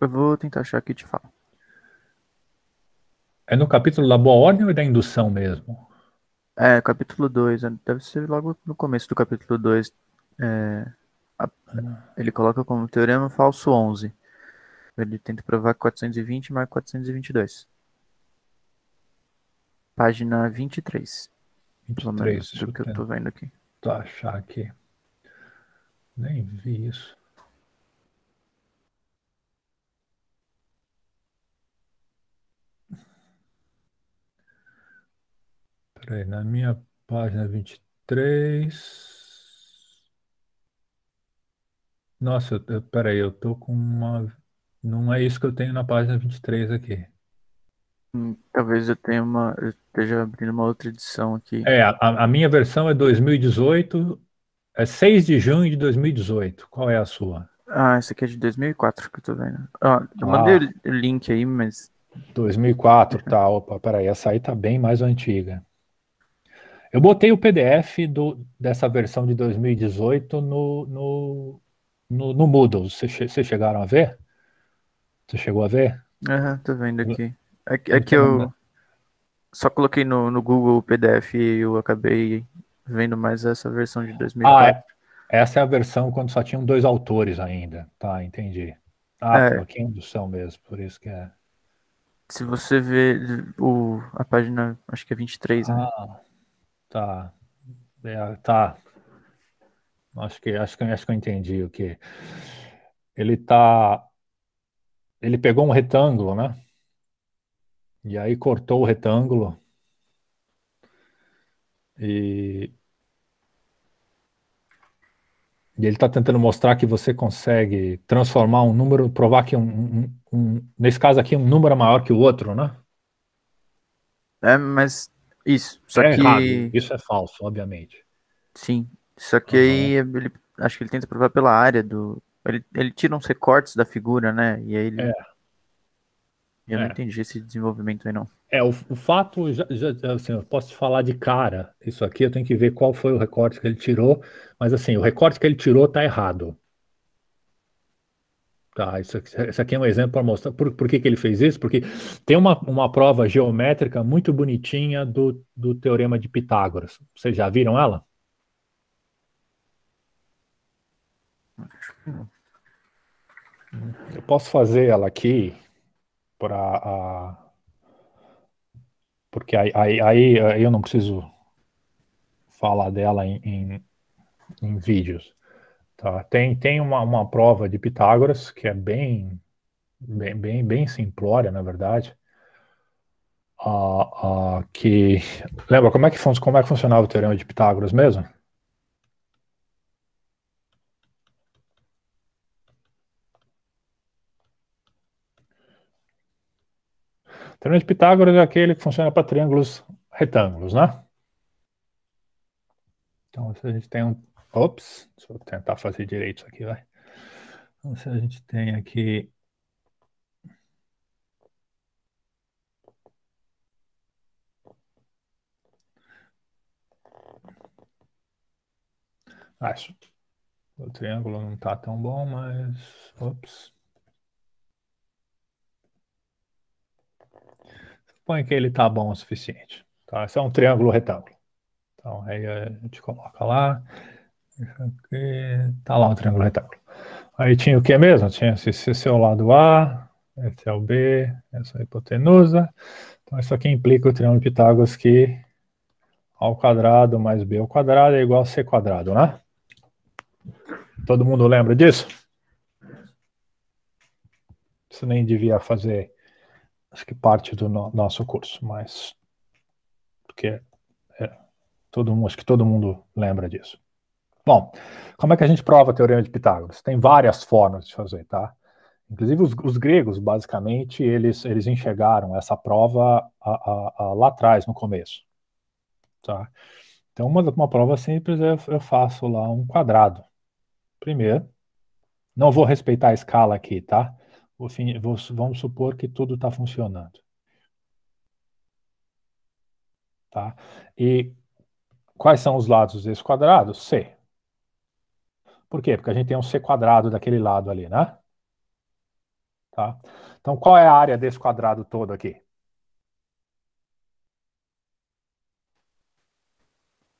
Eu vou tentar achar aqui e te falo. É no capítulo da boa ordem ou é da indução mesmo? Capítulo 2. Deve ser logo no começo do capítulo 2. Ele coloca como teorema falso 11. Ele tenta provar que 420 mais 422. Página 23. Pelo 23, menos deixa do eu que eu tô vendo aqui. tentar achar aqui. Nem vi isso. Peraí, na minha página 23. Nossa, peraí, eu tô com uma. Não é isso que eu tenho na página 23 aqui. Talvez eu esteja abrindo uma outra edição aqui. A minha versão é 2018, é 6 de junho de 2018. Qual é a sua? Essa aqui é de 2004 que eu tô vendo. Eu mandei Ah, o link aí, mas 2004, tá. Opa, peraí, essa aí tá bem mais antiga. Eu botei o PDF dessa versão de 2018 no Moodle. Vocês chegaram a ver? Você chegou a ver? tô vendo aqui. É que Então, eu só coloquei no Google o PDF e eu acabei vendo mais essa versão de 2004. essa é a versão quando só tinham dois autores ainda. Tá, entendi. Ah, É, pô, aqui é indução mesmo, por isso que é. se você ver a página, acho que é 23, né? Ah, tá. Tá. Acho que eu entendi o que. Ele tá. Ele pegou um retângulo, né? E aí cortou o retângulo e, e ele está tentando mostrar que você consegue transformar um número, provar que nesse caso aqui, um número é maior que o outro, né? Mas isso. Só É errado, que, isso é falso, obviamente. sim. Só que Aham. aí acho que ele tenta provar pela área do. Ele tira uns recortes da figura, né? E aí É, eu não é. entendi esse desenvolvimento aí, não. O fato, assim, eu posso te falar de cara, isso aqui eu tenho que ver qual foi o recorte que ele tirou, mas assim, o recorte que ele tirou tá errado. Tá, isso aqui é um exemplo para mostrar por que ele fez isso, porque tem uma prova geométrica muito bonitinha do Teorema de Pitágoras. Vocês já viram ela? Eu posso fazer ela aqui para porque aí eu não preciso falar dela em vídeos. Tá? Tem uma prova de Pitágoras que é bem simplória, na verdade. Que lembra como é que funcionava o Teorema de Pitágoras mesmo? O Teorema de Pitágoras é aquele que funciona para triângulos retângulos, né? Então, se a gente tem um. Ops, deixa eu tentar fazer direito isso aqui, vai. Então, se a gente tem aqui. Isso. O triângulo não está tão bom, mas. Ops. Suponho que ele está bom o suficiente. Tá? Esse é um triângulo retângulo. Então, aí a gente coloca lá. Está lá um triângulo retângulo. Aí tinha o que mesmo? Tinha esse é o lado A, esse é o B, essa é a hipotenusa. Então isso aqui implica o triângulo de Pitágoras que A ao quadrado mais B ao quadrado é igual a C quadrado, né? Todo mundo lembra disso? Isso nem devia fazer, acho que parte do nosso curso, mas porque acho que todo mundo lembra disso. Bom, como é que a gente prova a teorema de Pitágoras? Tem várias formas de fazer, tá? Inclusive os gregos, basicamente, eles enxergaram essa prova lá atrás, no começo, tá? Então, uma prova simples eu faço lá um quadrado. Primeiro, não vou respeitar a escala aqui, tá? Vamos supor que tudo está funcionando, tá? E quais são os lados desse quadrado? C. Por quê? Porque a gente tem um C quadrado daquele lado ali, né? Tá? Então, qual é a área desse quadrado todo aqui?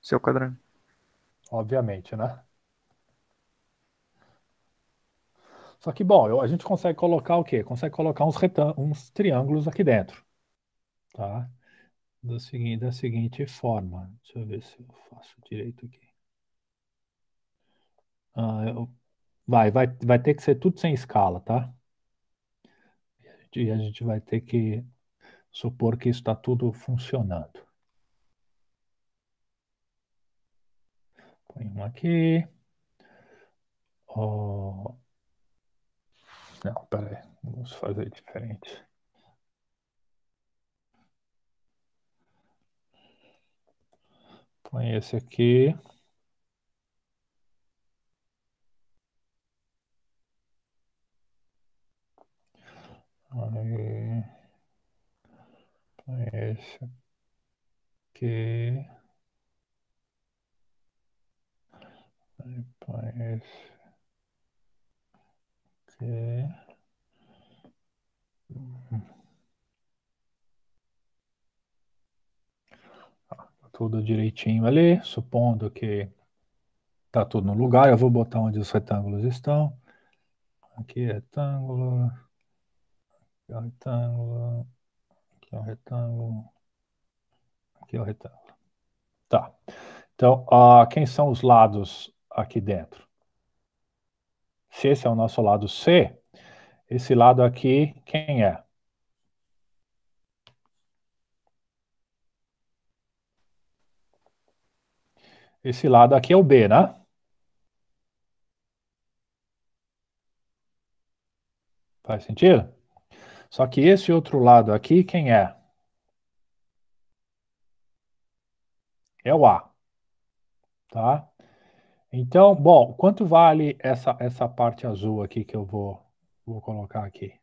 Seu quadrado. Obviamente, né? Só que, bom, a gente consegue colocar o quê? Consegue colocar uns triângulos aqui dentro, tá? Da seguinte forma. Deixa eu ver se eu faço direito aqui. Vai ter que ser tudo sem escala, tá? E a gente vai ter que supor que isso está tudo funcionando. Põe um aqui. Oh. Não, peraí. Vamos fazer diferente. Põe esse aqui. Aí. Põe esse aqui. Aí põe esse aqui. Tudo direitinho ali, supondo que tá tudo no lugar, eu vou botar onde os retângulos estão. Aqui é retângulo, aqui é um retângulo, aqui é um retângulo, aqui é um retângulo. Tá. Então, quem são os lados aqui dentro? Se esse é o nosso lado C, esse lado aqui, quem é? Esse lado aqui é o B, né? Faz sentido? Só que esse outro lado aqui, quem é? É o A, tá? Então, bom, quanto vale essa parte azul aqui que eu vou colocar aqui?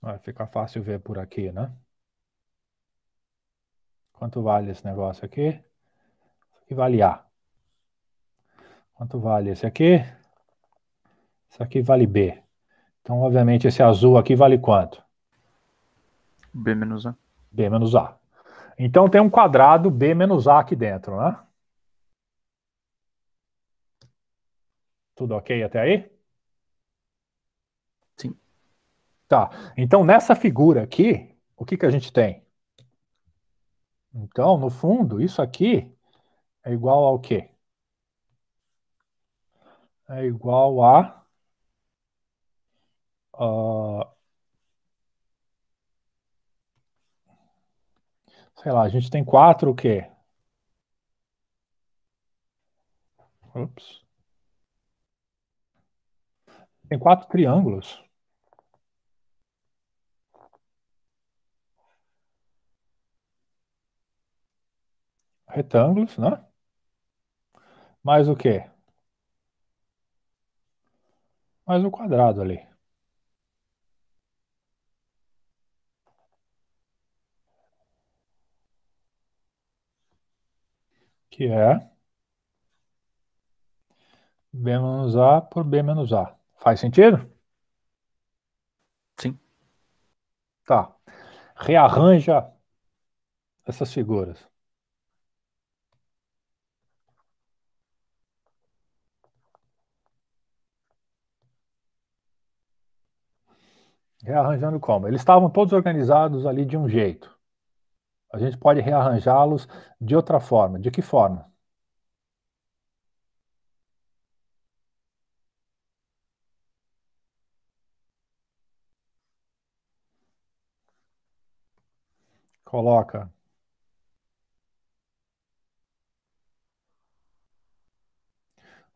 Vai ficar fácil ver por aqui, né? Quanto vale esse negócio aqui? Isso aqui vale A. Quanto vale esse aqui? Isso aqui vale B. Então, obviamente, esse azul aqui vale quanto? B menos A. B menos A. Então, tem um quadrado B menos A aqui dentro, né? Tudo ok até aí? Sim. Tá. Então, nessa figura aqui, o que a gente tem? Então, no fundo, isso aqui é igual ao quê? É igual sei lá, a gente tem 4 o quê? Ups. Tem 4 triângulos. Retângulos, né? Mais o quê? Mais o quadrado ali. Que é B menos A por B menos A. Faz sentido? Sim. Tá. Rearranja essas figuras. Rearranjando como? Eles estavam todos organizados ali de um jeito. A gente pode rearranjá-los de outra forma. De que forma? Coloca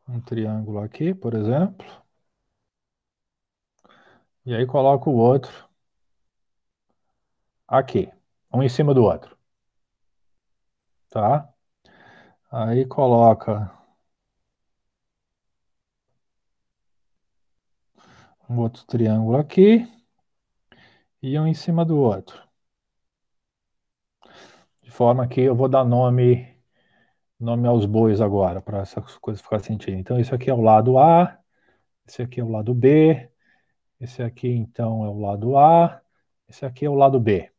um triângulo aqui, por exemplo. E aí coloca o outro aqui, um em cima do outro. Tá? Aí coloca um outro triângulo aqui e um em cima do outro. De forma que eu vou dar nome aos bois agora, para essas coisas ficarem sentido. Então, esse aqui é o lado A, esse aqui é o lado B, esse aqui, então, é o lado A, esse aqui é o lado B.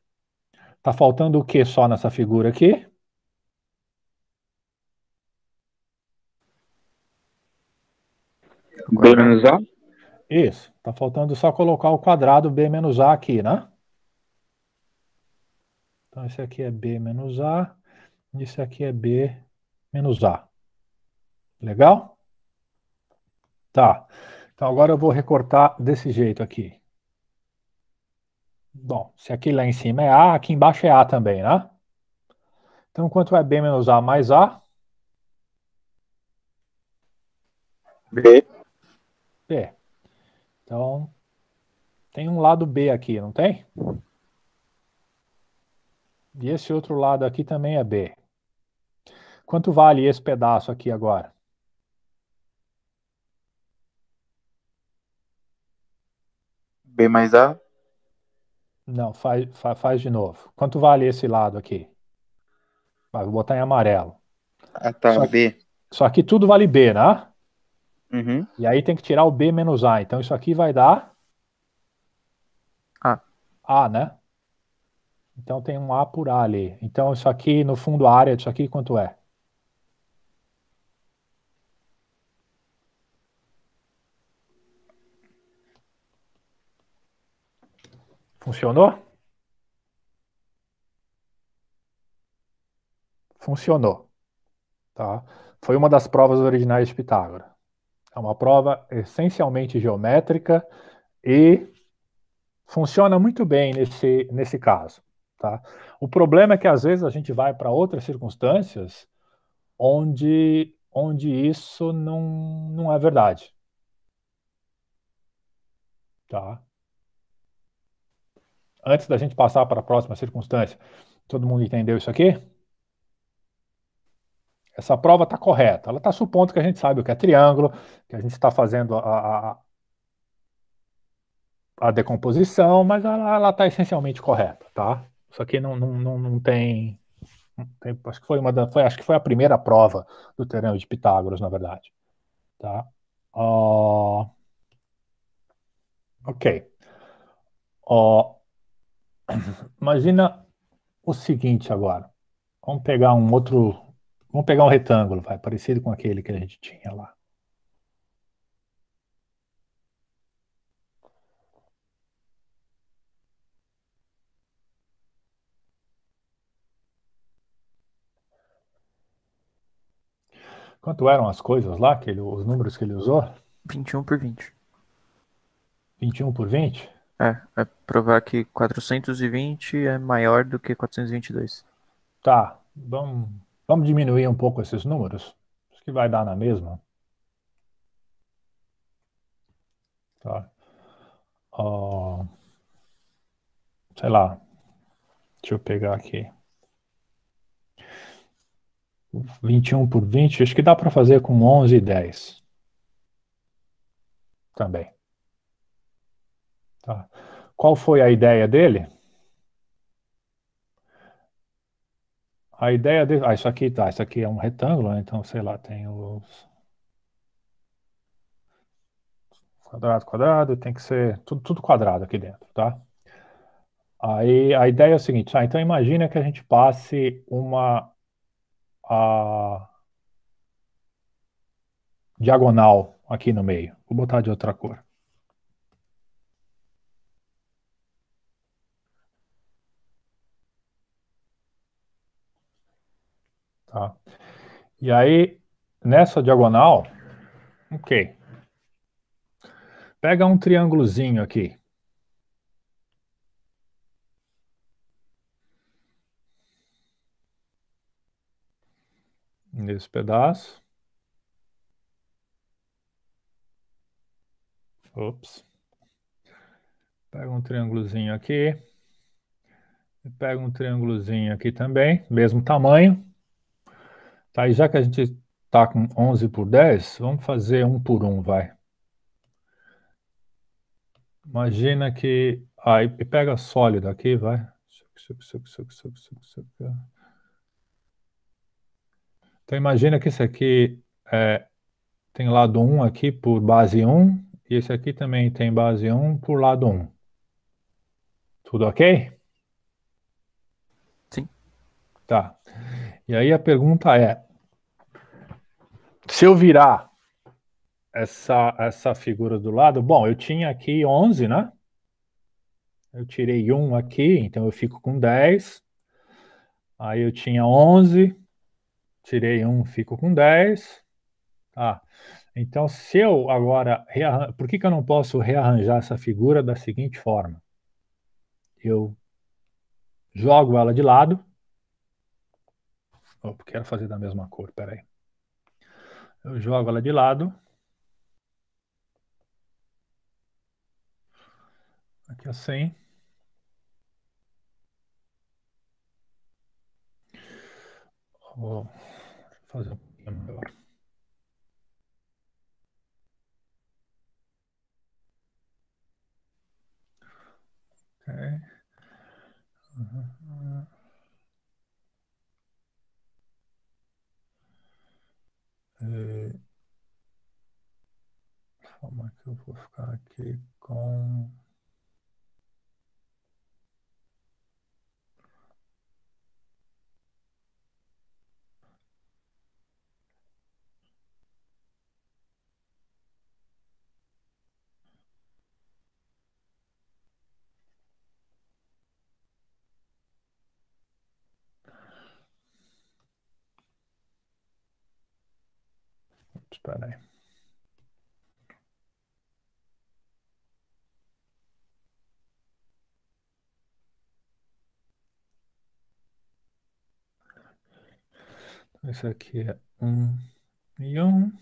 Tá faltando o que só nessa figura aqui? B menos A? Isso. Tá faltando só colocar o quadrado B menos A aqui, né? Então, esse aqui é B menos A, e esse aqui é B menos A. Legal? Tá. Então, agora eu vou recortar desse jeito aqui. Bom, se aqui lá em cima é A, aqui embaixo é A também, né? Então, quanto é B menos A mais A? B. B. Então, tem um lado B aqui, não tem? E esse outro lado aqui também é B. Quanto vale esse pedaço aqui agora? B mais A? Não, faz de novo. Quanto vale esse lado aqui? Vou botar em amarelo. Ah, tá, Só, B. só que tudo vale B, né? Uhum. E aí tem que tirar o B menos A. Então isso aqui vai dar A. A, né? Então tem um A por A ali. Então isso aqui, no fundo, a área disso aqui, quanto é? Funcionou? Funcionou. Tá? Foi uma das provas originais de Pitágoras. É uma prova essencialmente geométrica e funciona muito bem nesse caso. Tá? O problema é que às vezes a gente vai para outras circunstâncias onde isso não é verdade. Tá? Antes da gente passar para a próxima circunstância, todo mundo entendeu isso aqui? Essa prova está correta. Ela está supondo que a gente sabe o que é triângulo, que a gente está fazendo a decomposição, mas ela está essencialmente correta, tá? Isso aqui acho que acho que foi a primeira prova do Teorema de Pitágoras, na verdade, tá? Ó, ok. Ó, imagina o seguinte agora. Vamos pegar um retângulo, vai, parecido com aquele que a gente tinha lá. Quanto eram as coisas lá, os números que ele usou? 21 por 20. 21 por 20? É provar que 420 é maior do que 422. Tá, vamos diminuir um pouco esses números. Acho que vai dar na mesma. Tá. Ó, sei lá, deixa eu pegar aqui. 21 por 20, acho que dá para fazer com 11 e 10. Também. Tá. Qual foi a ideia dele? A ideia dele. Isso aqui tá. Isso aqui é um retângulo, né? Então, sei lá, tem os. Quadrado, quadrado, tem que ser tudo quadrado aqui dentro, tá? Aí a ideia é o seguinte, então imagina que a gente passe uma diagonal aqui no meio. Vou botar de outra cor. Tá. E aí, nessa diagonal, ok. Pega um triângulozinho aqui. Nesse pedaço. Ops. Pega um triângulozinho aqui. E pega um triângulozinho aqui também, mesmo tamanho. Tá, e já que a gente está com 11 por 10, vamos fazer 1 por 1, vai. Imagina que... Aí pega sólido aqui, vai. Então imagina que esse aqui tem lado 1 aqui por base 1, e esse aqui também tem base 1 por lado 1. Tudo ok? Sim. Tá. E aí a pergunta é, se eu virar essa figura do lado, bom, eu tinha aqui 11, né? Eu tirei 1 aqui, então eu fico com 10. Aí eu tinha 11, tirei 1, fico com 10. Tá. Então, se eu agora... Por que eu não posso rearranjar essa figura da seguinte forma? Eu jogo ela de lado. Opa, quero fazer da mesma cor, peraí. Eu jogo ela de lado. Aqui assim. Vou fazer um pouquinho melhor. Ok. Como é que eu vou ficar aqui com... Espera aí. Esse aqui é 1 e 1.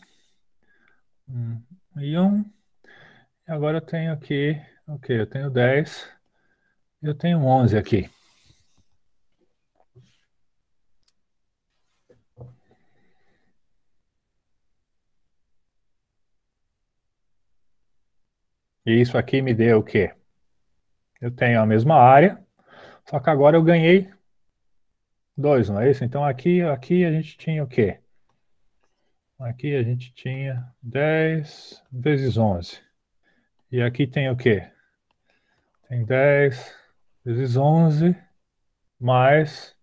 1 e 1. E agora eu tenho aqui... Ok, eu tenho 10. Eu tenho 11 aqui. E isso aqui me deu o quê? Eu tenho a mesma área, só que agora eu ganhei 2, não é isso? Então aqui a gente tinha o quê? Aqui a gente tinha 10 vezes 11. E aqui tem o quê? Tem 10 vezes 11 mais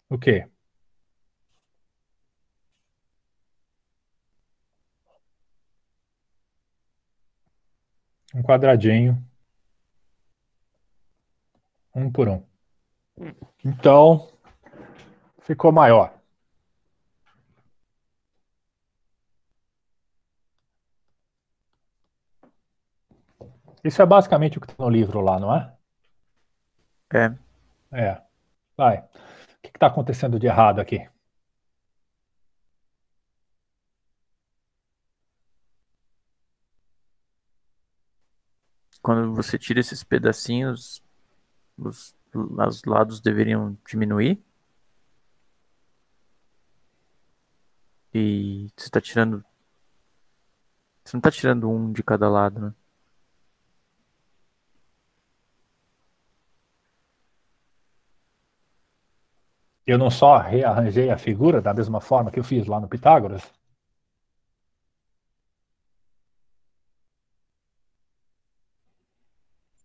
o quê? Um quadradinho, 1 por 1. Então, ficou maior. Isso é basicamente o que está no livro lá, não é? É. É. Vai. O que está acontecendo de errado aqui? Quando você tira esses pedacinhos, os lados deveriam diminuir. E você tá tirando. Você não tá tirando um de cada lado, né? Eu não só rearranjei a figura da mesma forma que eu fiz lá no Pitágoras?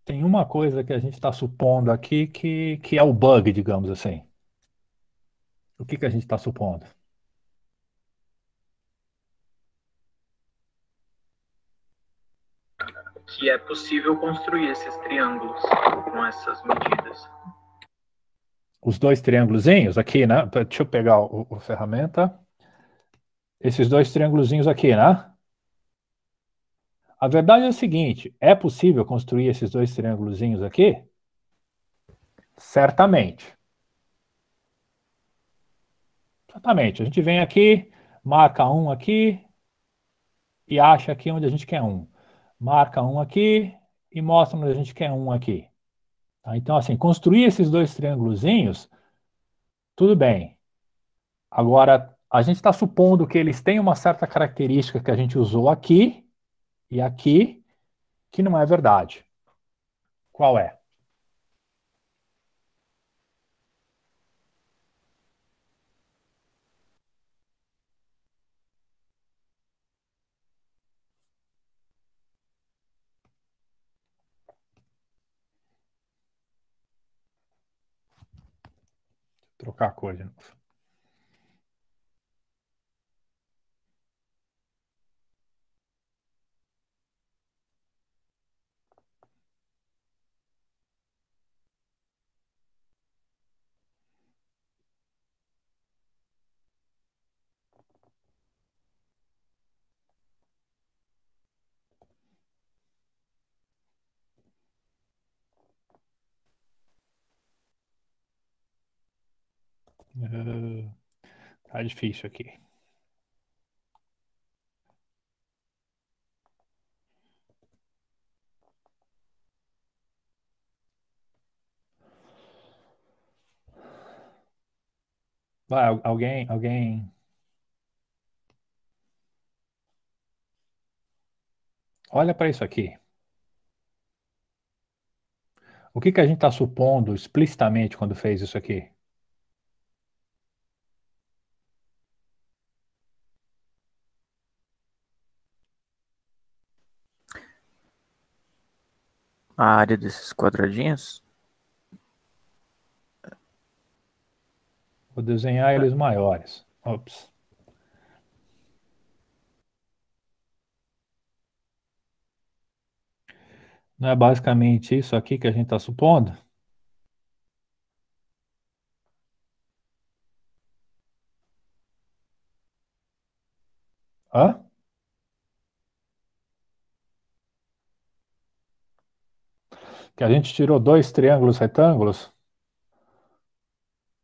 Tem uma coisa que a gente está supondo aqui que é o bug, digamos assim. O que a gente está supondo? Que é possível construir esses triângulos com essas medidas. os dois triângulozinhos aqui, né? Deixa eu pegar a ferramenta. Esses dois triângulozinhos aqui, né? A verdade é o seguinte, é possível construir esses dois triângulozinhos aqui? Certamente. Certamente. A gente vem aqui, marca um aqui e acha aqui onde a gente quer um. Marca um aqui e mostra onde a gente quer um aqui. Tá? Então, assim, construir esses dois triângulozinhos, tudo bem. Agora, a gente está supondo que eles têm uma certa característica que a gente usou aqui e aqui, que não é verdade. Qual é? Vou trocar a cor de novo. Tá difícil aqui. Vai, alguém. Olha para isso aqui. O que a gente está supondo explicitamente quando fez isso aqui? A área desses quadradinhos? Vou desenhar eles maiores. Ops. Não é basicamente isso aqui que a gente está supondo? Hã? Que a gente tirou dois triângulos retângulos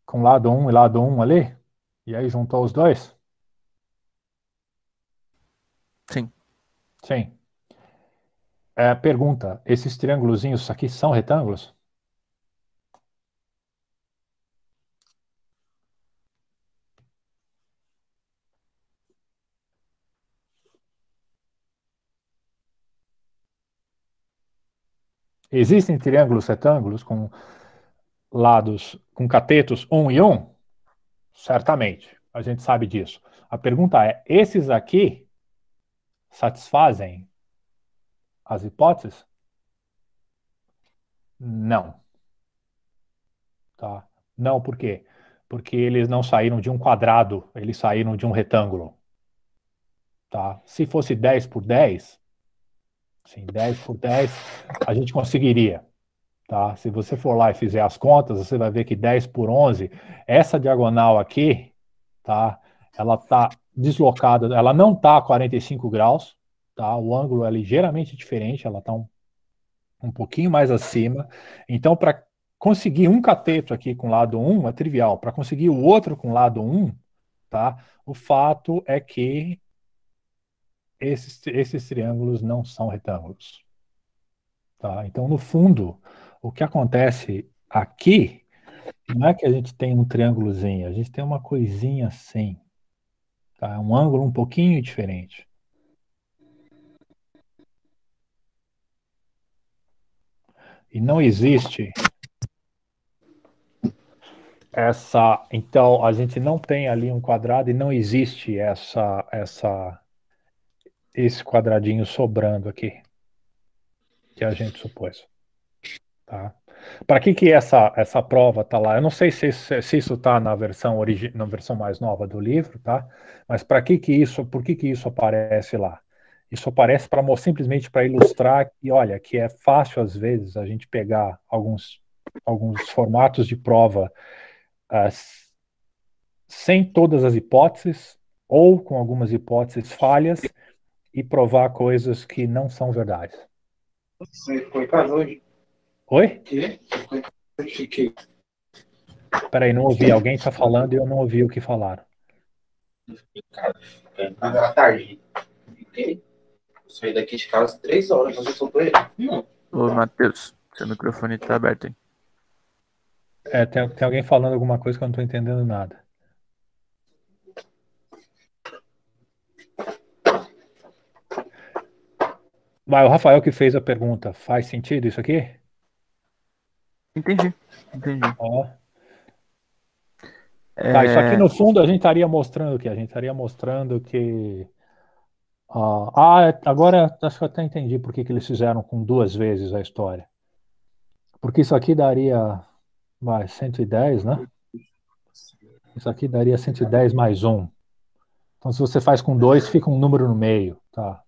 com lado 1 e lado 1 ali, e aí juntou os dois? Sim. Sim. Pergunta, esses triângulozinhos aqui são retângulos? Existem triângulos retângulos com lados, com catetos 1 e 1? Certamente, a gente sabe disso. A pergunta é, esses aqui satisfazem as hipóteses? Não. Tá? Não, por quê? Porque eles não saíram de um quadrado, eles saíram de um retângulo. Tá? Se fosse 10 por 10, sim, 10 por 10, a gente conseguiria. Tá? Se você for lá e fizer as contas, você vai ver que 10 por 11, essa diagonal aqui, tá? Ela está deslocada, ela não está a 45 graus, tá? O ângulo é ligeiramente diferente, ela está um pouquinho mais acima. Então, para conseguir um cateto aqui com lado 1 é trivial. Para conseguir o outro com lado 1, tá? O fato é que esses triângulos não são retângulos. Tá? Então, no fundo, o que acontece aqui não é que a gente tem um triângulozinho, a gente tem uma coisinha assim. Tá? Um ângulo um pouquinho diferente. E não existe essa. Então, a gente não tem ali um quadrado e não existe esse quadradinho sobrando aqui, que a gente supôs. Tá? Para que essa prova está lá? Eu não sei se isso está na na versão mais nova do livro, tá? Mas por que isso aparece lá? Isso aparece para simplesmente para ilustrar que, olha, que é fácil às vezes a gente pegar alguns formatos de prova sem todas as hipóteses, ou com algumas hipóteses falhas, e provar coisas que não são verdade. Você foi em casa hoje? Oi? Quê? Fiquei. Peraí, não ouvi. Alguém está falando e eu não ouvi o que falaram. À tarde. Fiquei. Eu saí daqui de casa 3 horas, mas eu soltou ele. Ô, Matheus, seu microfone tá aberto aí. Tem alguém falando alguma coisa que eu não estou entendendo nada. Vai, o Rafael que fez a pergunta. Faz sentido isso aqui? Entendi. Ó. Tá, isso aqui no fundo a gente estaria mostrando o quê? A gente estaria mostrando que... agora acho que eu até entendi por que eles fizeram com 2 vezes a história. Porque isso aqui daria 110, né? Isso aqui daria 110 mais 1. Então, se você faz com 2, fica um número no meio, tá?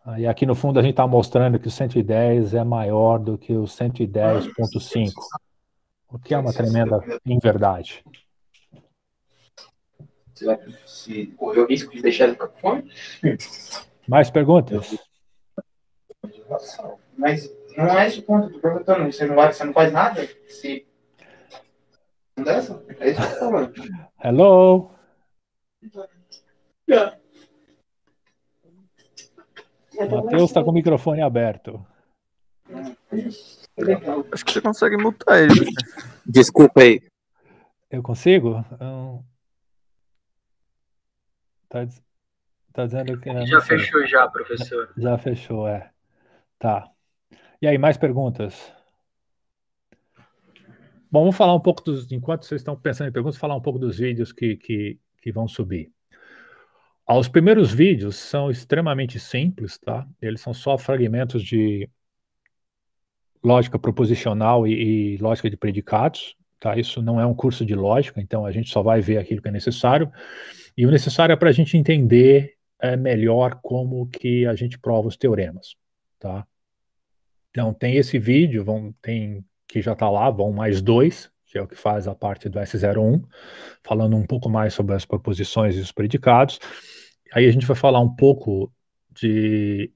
Aí aqui no fundo a gente está mostrando que o 110 é maior do que o 110.5, o que é uma tremenda inverdade. Se correu o risco de deixar ele com fome? Mais perguntas? Mas não é esse o ponto do perguntando. Você não faz nada? Se não dessa? É isso que eu tô falando. Hello? Matheus está com o microfone aberto. Acho que você consegue mutar ele. Desculpa aí. Eu consigo? Tá dizendo que... Já fechou já, professor. Já fechou, é. Tá. E aí, mais perguntas? Bom, vamos falar um pouco enquanto vocês estão pensando em perguntas, falar um pouco dos vídeos que vão subir. Os primeiros vídeos são extremamente simples, tá? Eles são só fragmentos de lógica proposicional e lógica de predicados, tá? Isso não é um curso de lógica, então a gente só vai ver aquilo que é necessário. E o necessário é para a gente entender melhor como que a gente prova os teoremas, tá? Então tem esse vídeo, tem que já está lá, vão mais 2, que é o que faz a parte do S01, falando um pouco mais sobre as proposições e os predicados. Aí a gente vai falar um pouco de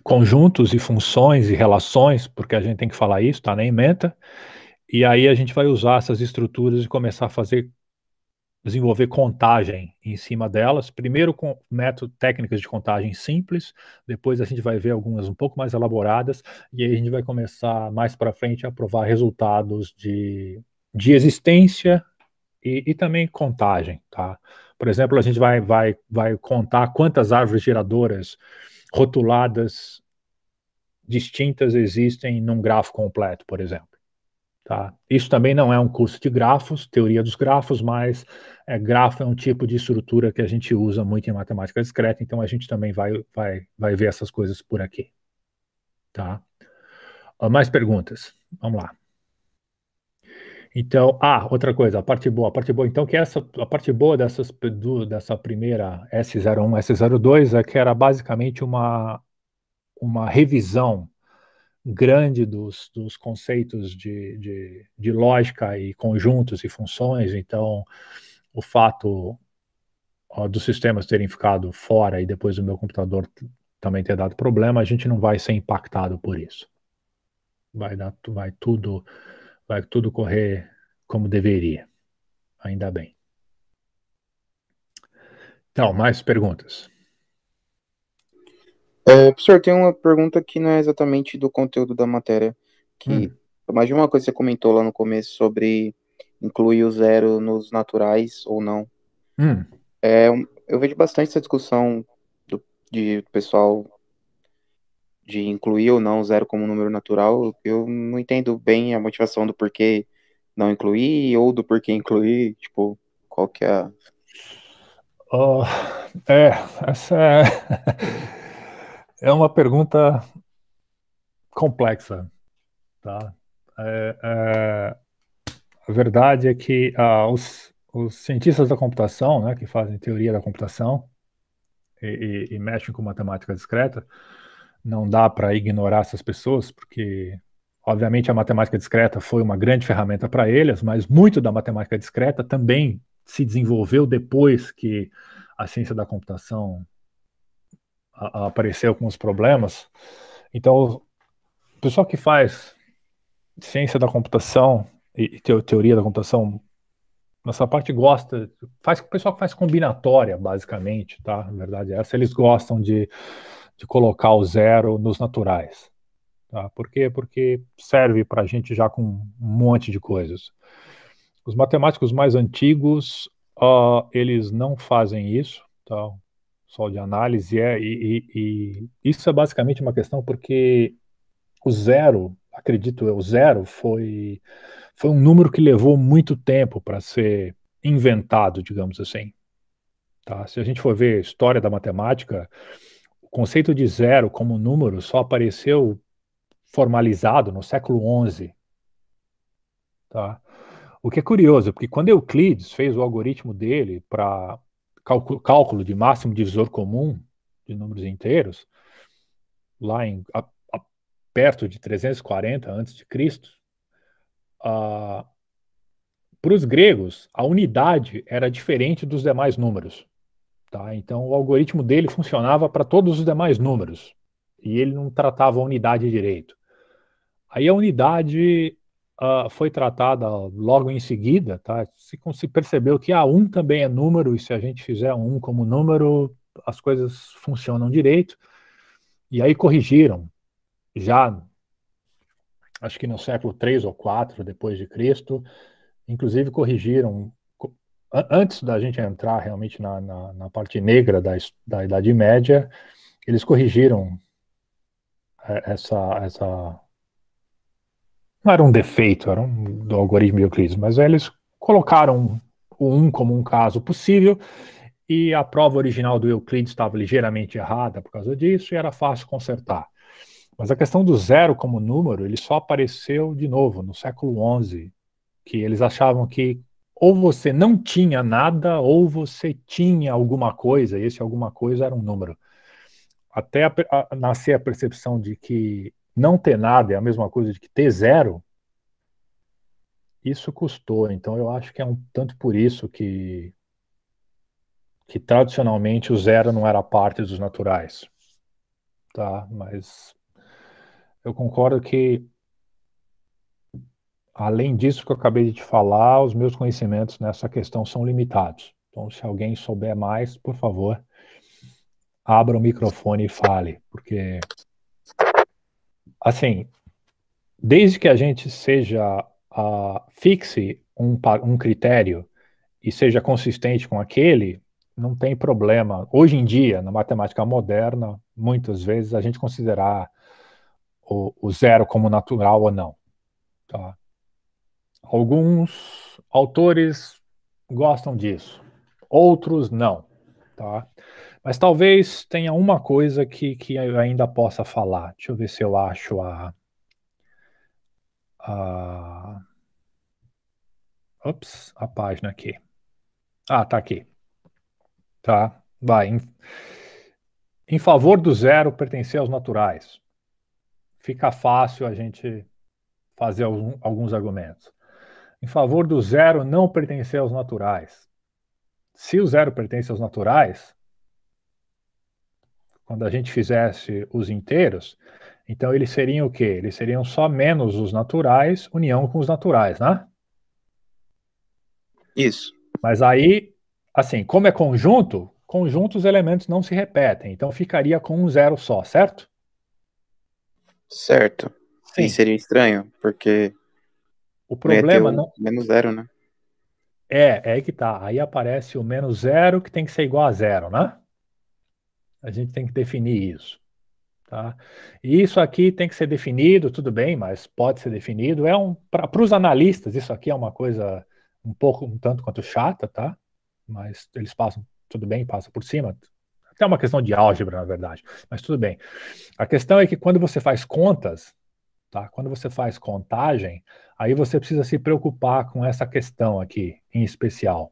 conjuntos e funções e relações, porque a gente tem que falar isso, tá na ementa. E aí a gente vai usar essas estruturas e começar a desenvolver contagem em cima delas. Primeiro com técnicas de contagem simples, depois a gente vai ver algumas um pouco mais elaboradas, e aí a gente vai começar mais para frente a provar resultados de existência e também contagem, tá? Por exemplo, a gente vai contar quantas árvores geradoras rotuladas distintas existem num grafo completo, por exemplo. Tá? Isso também não é um curso de grafos, teoria dos grafos, mas grafo é um tipo de estrutura que a gente usa muito em matemática discreta, então a gente também vai ver essas coisas por aqui. Tá? Mais perguntas? Vamos lá. Então, outra coisa, a parte boa, então que a parte boa dessa primeira S01, S02 é que era basicamente uma revisão grande dos conceitos de lógica e conjuntos e funções. Então, o fato dos sistemas terem ficado fora e depois o meu computador também ter dado problema, a gente não vai ser impactado por isso. Vai tudo correr como deveria. Ainda bem. Então, mais perguntas? Professor, tem uma pergunta que não é exatamente do conteúdo da matéria, que mais de uma coisa que você comentou lá no começo sobre incluir o zero nos naturais ou não. Eu vejo bastante essa discussão de pessoal de incluir ou não o zero como número natural. Eu não entendo bem a motivação do porquê não incluir ou do porquê incluir, tipo, qual que é a... Essa é uma pergunta complexa, tá? A verdade é que os cientistas da computação, né, que fazem teoria da computação e mexem com matemática discreta, não dá para ignorar essas pessoas, porque Obviamente, a matemática discreta foi uma grande ferramenta para eles, mas muito da matemática discreta também se desenvolveu depois que a ciência da computação apareceu com os problemas. Então, o pessoal que faz ciência da computação e teoria da computação, nessa parte gosta, o pessoal que faz combinatória, basicamente, tá? Na verdade, eles gostam de colocar o zero nos naturais. Tá? Por quê? Porque serve para a gente já com um monte de coisas. Os matemáticos mais antigos, eles não fazem isso, tá? Só de análise, e isso é basicamente uma questão porque o zero, acredito eu, o zero foi um número que levou muito tempo para ser inventado, digamos assim. Tá? Se a gente for ver a história da matemática, o conceito de zero como número só apareceu formalizado no século XI. Tá? O que é curioso, porque quando Euclides fez o algoritmo dele para cálculo de máximo divisor comum de números inteiros, lá perto de 340 a.C., para os gregos, a unidade era diferente dos demais números. Tá? Então, o algoritmo dele funcionava para todos os demais números, e ele não tratava a unidade direito. Aí a unidade foi tratada logo em seguida, tá? Se percebeu que 1 também é número, e se a gente fizer 1 como número, as coisas funcionam direito. E aí corrigiram, já acho que no século 3 ou 4 depois de Cristo, inclusive corrigiram, antes da gente entrar realmente na parte negra da Idade Média, eles corrigiram essa não era um defeito, era do algoritmo de Euclides, mas eles colocaram o 1 como um caso possível, e a prova original do Euclides estava ligeiramente errada por causa disso, e era fácil consertar. Mas a questão do zero como número, ele só apareceu de novo no século XI, que eles achavam que ou você não tinha nada, ou você tinha alguma coisa, e esse alguma coisa era um número. Até nascer a percepção de que não ter nada é a mesma coisa de que ter zero, isso custou. Então eu acho que é um tanto por isso que tradicionalmente o zero não era parte dos naturais. Tá? Mas eu concordo que, além disso que eu acabei de te falar, os meus conhecimentos nessa questão são limitados. Então, se alguém souber mais, por favor, abra o microfone e fale, porque, assim, desde que a gente fixe um critério e seja consistente com aquele, não tem problema. Hoje em dia, na matemática moderna, muitas vezes a gente considerar o zero como natural ou não. Tá? Alguns autores gostam disso, outros não. Tá? Mas talvez tenha uma coisa que eu ainda possa falar. Deixa eu ver se eu acho a página aqui. Tá aqui. Tá? Vai. Em favor do zero pertencer aos naturais. Fica fácil a gente fazer alguns argumentos. Em favor do zero não pertencer aos naturais. Se o zero pertence aos naturais, quando a gente fizesse os inteiros, então eles seriam o quê? Eles seriam só menos os naturais, união com os naturais, né? Isso. Mas aí, assim, como é conjunto, os elementos não se repetem. Então ficaria com um zero só, certo? Certo. Sim. E seria estranho, porque o problema não menos zero, né? É aí que tá. Aí aparece o menos zero, que tem que ser igual a zero, né? A gente tem que definir isso. Tá? E isso aqui tem que ser definido, tudo bem, mas pode ser definido. Para os analistas, isso aqui é uma coisa um tanto quanto chata, tá? Mas eles passam, tudo bem, passam por cima. Até uma questão de álgebra, na verdade, mas tudo bem. A questão é que quando você faz contas, tá? Quando você faz contagem, aí você precisa se preocupar com essa questão aqui, em especial.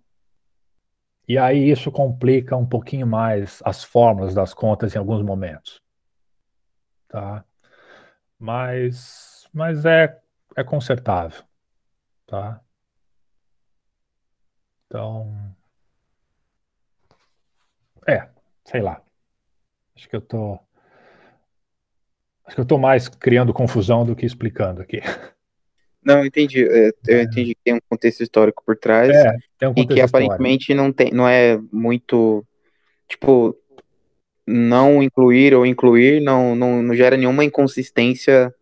E aí isso complica um pouquinho mais as fórmulas das contas em alguns momentos. Tá? Mas mas é consertável, tá? Então, sei lá. Acho que eu tô mais criando confusão do que explicando aqui. Não, eu entendi. Eu entendi que tem um contexto histórico por trás Tem um e que contexto histórico. aparentemente não é muito, tipo, não incluir ou incluir não gera nenhuma inconsistência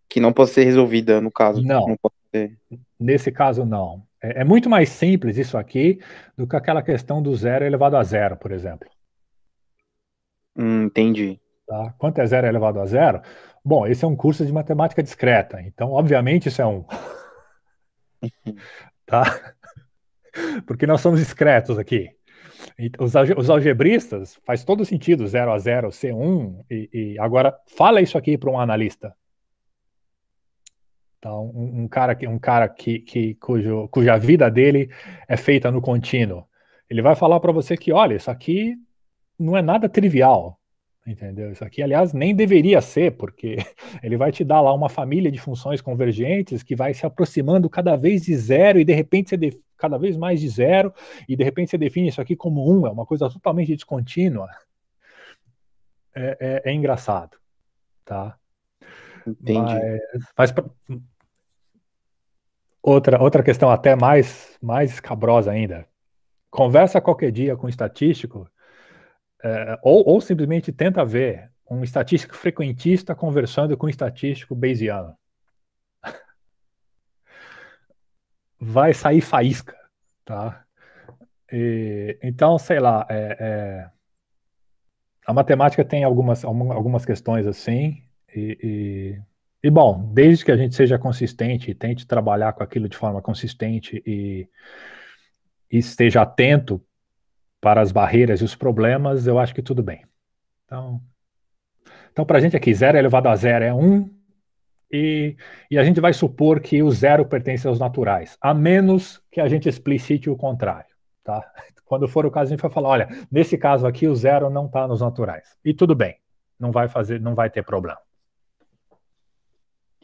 que não possa ser resolvida, no caso. Não, Não pode ser. nesse caso não. É muito mais simples isso aqui do que aquela questão do zero elevado a zero, por exemplo. Entendi. Tá? Quanto é zero elevado a zero? Bom, esse é um curso de matemática discreta, então, obviamente, isso é 1. Tá? Porque nós somos discretos aqui. Os algebristas faz todo sentido 0 a 0 ser 1, e agora fala isso aqui para um analista. Tá? Um cara cuja vida dele é feita no contínuo. Ele vai falar para você que, olha, isso aqui não é nada trivial. Entendeu? Isso aqui, aliás, nem deveria ser, porque ele vai te dar lá uma família de funções convergentes que vai se aproximando cada vez de zero e de repente cada vez mais de zero, e de repente você define isso aqui como 1, é uma coisa totalmente descontínua. É engraçado, tá? Entendi. Mas outra questão até mais escabrosa ainda. Conversa qualquer dia com um estatístico, ou simplesmente tenta ver um estatístico frequentista conversando com um estatístico bayesiano. Vai sair faísca, tá? Então, sei lá, a matemática tem algumas questões assim, bom, desde que a gente seja consistente e tente trabalhar com aquilo de forma consistente e esteja atento para as barreiras e os problemas, eu acho que tudo bem. Então para a gente aqui, zero elevado a zero é 1, e a gente vai supor que o zero pertence aos naturais, a menos que a gente explicite o contrário, tá? Quando for o caso, a gente vai falar, olha, nesse caso aqui o zero não está nos naturais. E tudo bem, não vai ter problema.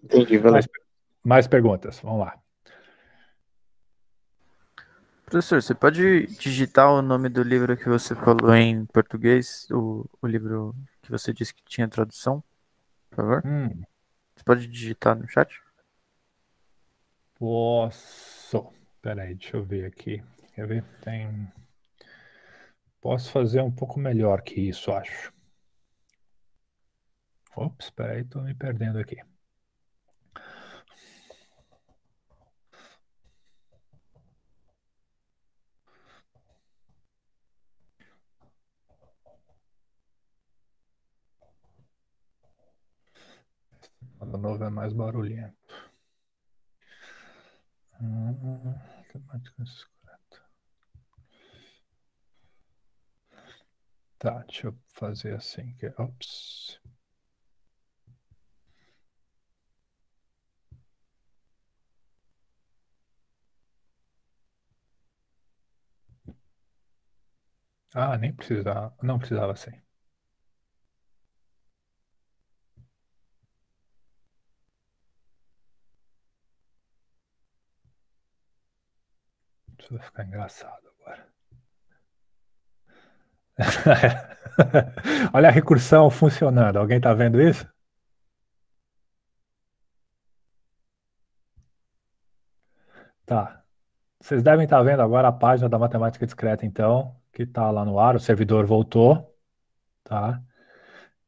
Entendi, valeu. Mais perguntas, vamos lá. Professor, você pode digitar o nome do livro que você falou em português, o livro que você disse que tinha tradução, por favor? Você pode digitar no chat? Posso. Peraí, deixa eu ver aqui. Quer ver? Posso fazer um pouco melhor que isso, acho. Ops, peraí, tô me perdendo aqui. O novo é mais barulhento. Tá, deixa eu fazer assim. Ops. Ah, nem precisava. Não precisava assim. Isso vai ficar engraçado agora. Olha a recursão funcionando. Alguém tá vendo isso? Tá. Vocês devem estar vendo agora a página da Matemática Discreta, então, que está lá no ar. O servidor voltou, tá?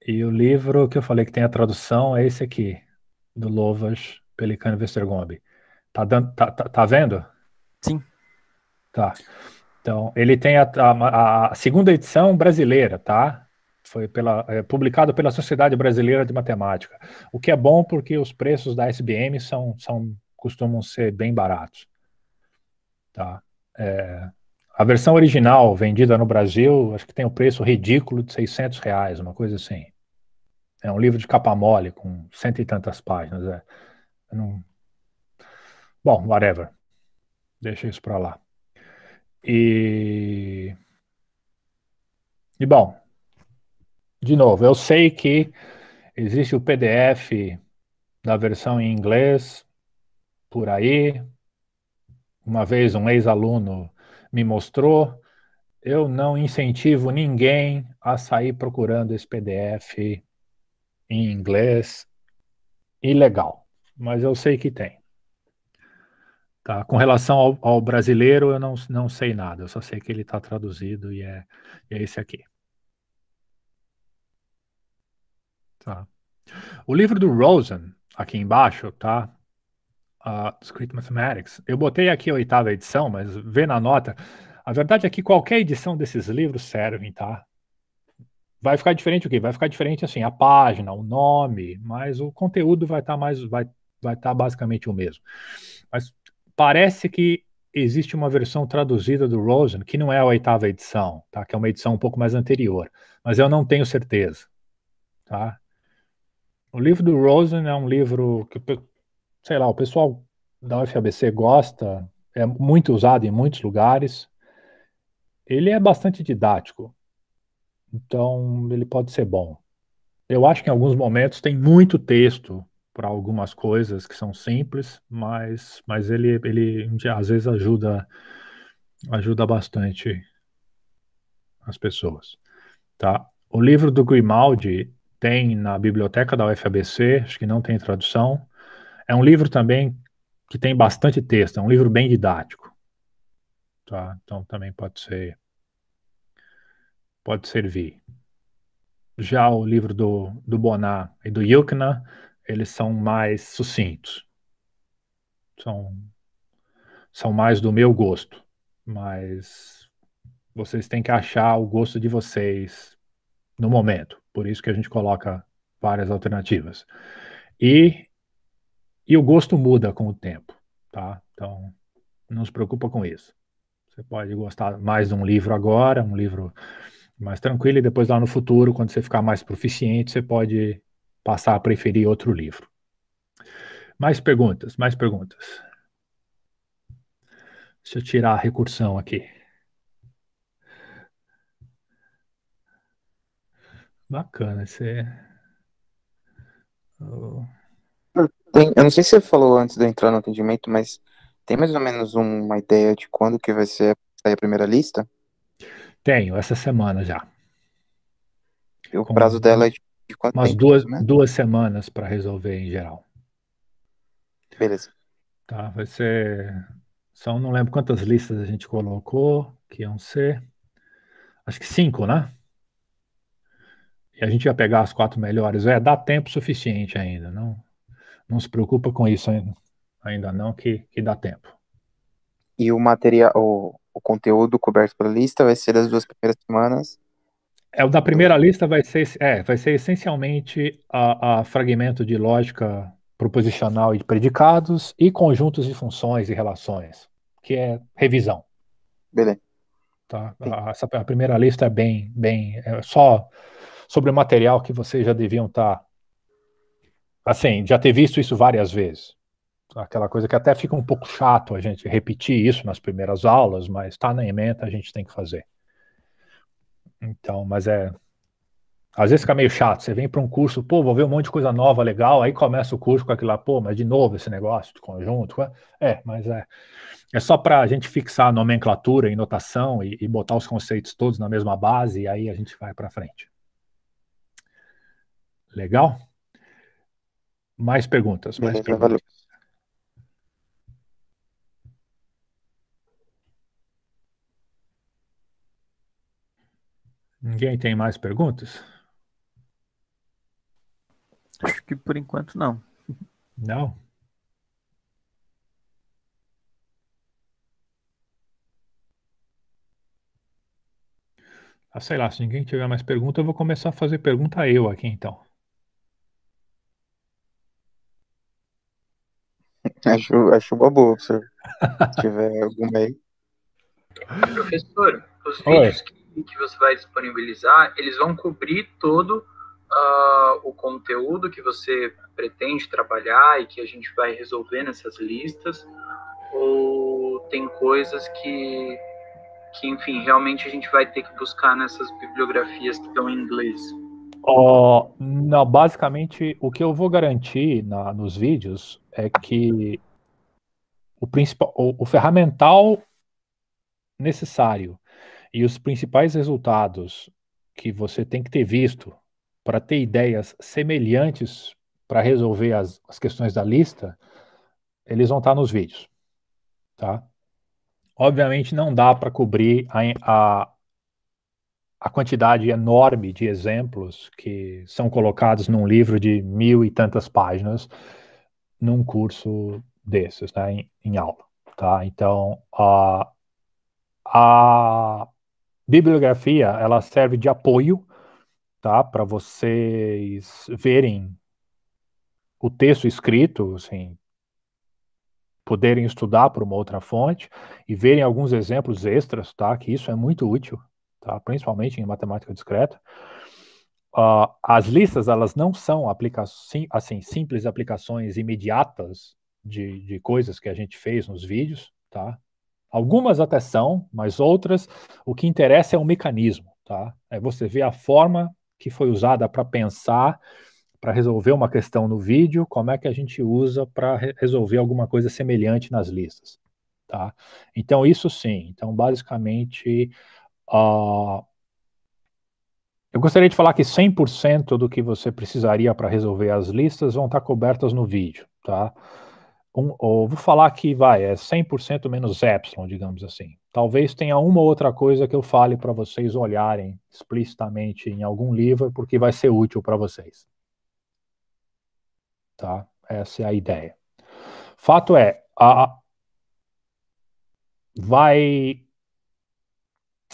E o livro que eu falei que tem a tradução é esse aqui, do Lovas, Pelicano e Vestergombe. Tá vendo? Sim. Tá. Então, ele tem a segunda edição brasileira, tá? Foi publicado pela Sociedade Brasileira de Matemática. O que é bom porque os preços da SBM costumam ser bem baratos. Tá? A versão original vendida no Brasil, acho que tem o preço ridículo de R$ 600, uma coisa assim. É um livro de capa mole, com cento e tantas páginas. Bom, whatever. Deixa isso para lá. Bom, de novo, eu sei que existe o PDF da versão em inglês por aí. Uma vez um ex-aluno me mostrou. Eu não incentivo ninguém a sair procurando esse PDF em inglês ilegal, mas eu sei que tem. Tá? Com relação ao brasileiro, eu não sei nada, eu só sei que ele está traduzido e é esse aqui. Tá? O livro do Rosen, aqui embaixo, tá? Discrete Mathematics. Eu botei aqui a 8ª edição, mas vê na nota. A verdade é que qualquer edição desses livros servem, tá? Vai ficar diferente o quê? Vai ficar diferente assim, a página, o nome, mas o conteúdo vai estar vai estar basicamente o mesmo. Mas parece que existe uma versão traduzida do Rosen que não é a 8ª edição, tá? Que é uma edição um pouco mais anterior, mas eu não tenho certeza, tá? O livro do Rosen é um livro que, sei lá, o pessoal da UFABC gosta, é muito usado em muitos lugares. Ele é bastante didático, então ele pode ser bom. Eu acho que em alguns momentos tem muito texto para algumas coisas que são simples, mas ele às vezes ajuda bastante as pessoas, tá? O livro do Grimaldi tem na biblioteca da UFABC, acho que não tem tradução. É um livro também que tem bastante texto, é um livro bem didático, tá? Então também pode servir. Já o livro do Bonar e do Yukna, eles são mais sucintos. São mais do meu gosto, mas vocês têm que achar o gosto de vocês no momento. Por isso que a gente coloca várias alternativas. E o gosto muda com o tempo, tá? Então, não se preocupa com isso. Você pode gostar mais de um livro agora, um livro mais tranquilo, e depois lá no futuro, quando você ficar mais proficiente, você pode passar a preferir outro livro. Mais perguntas, mais perguntas. Deixa eu tirar a recursão aqui. Bacana, você... Eu não sei se você falou antes de eu entrar no atendimento, mas tem mais ou menos uma ideia de quando que vai sair a primeira lista? Tenho, essa semana já. E o Com prazo dela é de quanto umas tempo, mais ou menos? duas semanas para resolver em geral. Beleza. Tá, vai ser... não lembro quantas listas a gente colocou, que iam ser... Acho que 5, né? E a gente ia pegar as 4 melhores. Dá tempo suficiente ainda. Não se preocupa com isso ainda não, que dá tempo. E o material, o conteúdo coberto pela lista vai ser das 2 primeiras semanas? O da primeira lista vai ser essencialmente a fragmento de lógica proposicional e de predicados e conjuntos de funções e relações, que é revisão. Beleza. Tá? A primeira lista é só sobre o material que vocês já deviam estar, assim, já ter visto isso várias vezes. Aquela coisa que até fica um pouco chato a gente repetir isso nas primeiras aulas, mas está na ementa, a gente tem que fazer. Então, às vezes fica meio chato, você vem para um curso, pô, vou ver um monte de coisa nova, legal, aí começa o curso com aquilo lá, pô, mas de novo esse negócio de conjunto, mas é só para a gente fixar a nomenclatura e notação e botar os conceitos todos na mesma base, e aí a gente vai para frente. Legal? Mais perguntas, mais perguntas. Valeu. Ninguém tem mais perguntas? Acho que por enquanto não. Não? Sei lá, se ninguém tiver mais pergunta, eu vou começar a fazer pergunta eu aqui, então. Acho uma boa, se tiver alguma aí. Professor, os vídeos que você vai disponibilizar, eles vão cobrir todo o conteúdo que você pretende trabalhar e que a gente vai resolver nessas listas? Ou tem coisas que enfim, realmente a gente vai ter que buscar nessas bibliografias que estão em inglês? Não, basicamente, o que eu vou garantir nos vídeos é que o ferramental necessário e os principais resultados que você tem que ter visto para ter ideias semelhantes para resolver as questões da lista, eles vão estar nos vídeos, tá? Obviamente não dá para cobrir a quantidade enorme de exemplos que são colocados num livro de 1000 e tantas páginas num curso desses, né, em aula, tá? Então, a bibliografia, ela serve de apoio, tá, para vocês verem o texto escrito, assim, poderem estudar por uma outra fonte e verem alguns exemplos extras, tá, que isso é muito útil, tá, principalmente em matemática discreta. As listas, elas não são assim, simples aplicações imediatas de coisas que a gente fez nos vídeos, tá? Algumas até são, mas outras, o que interessa é o mecanismo, tá? É você ver a forma que foi usada para pensar, para resolver uma questão no vídeo, como é que a gente usa para resolver alguma coisa semelhante nas listas, tá? Então, isso sim. Então, basicamente, uh, eu gostaria de falar que 100% do que você precisaria para resolver as listas vão estar cobertas no vídeo, tá? Vou falar que é 100% menos epsilon, digamos assim. Talvez tenha uma ou outra coisa que eu fale para vocês olharem explicitamente em algum livro, porque vai ser útil para vocês. Tá? Essa é a ideia. Fato é,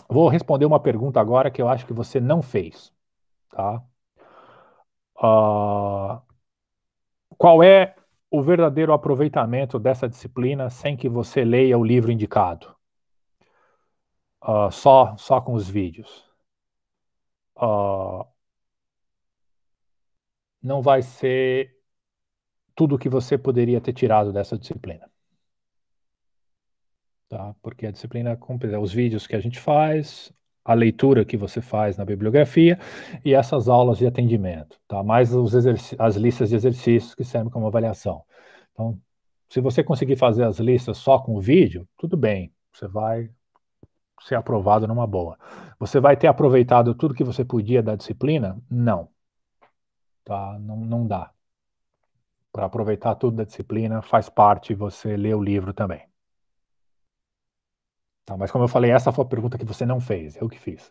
vou responder uma pergunta agora que eu acho que você não fez, tá? Qual é o verdadeiro aproveitamento dessa disciplina sem que você leia o livro indicado? Só com os vídeos. Não vai ser tudo o que você poderia ter tirado dessa disciplina. Tá? Porque a disciplina compreende os vídeos que a gente faz, a leitura que você faz na bibliografia e essas aulas de atendimento, tá? Mais as listas de exercícios que servem como avaliação. Então, se você conseguir fazer as listas só com o vídeo, tudo bem, você vai ser aprovado numa boa. Você vai ter aproveitado tudo que você podia da disciplina? Não. Tá? Não, não dá. Para aproveitar tudo da disciplina, faz parte você ler o livro também. Tá, mas como eu falei, essa foi a pergunta que você não fez, eu que fiz.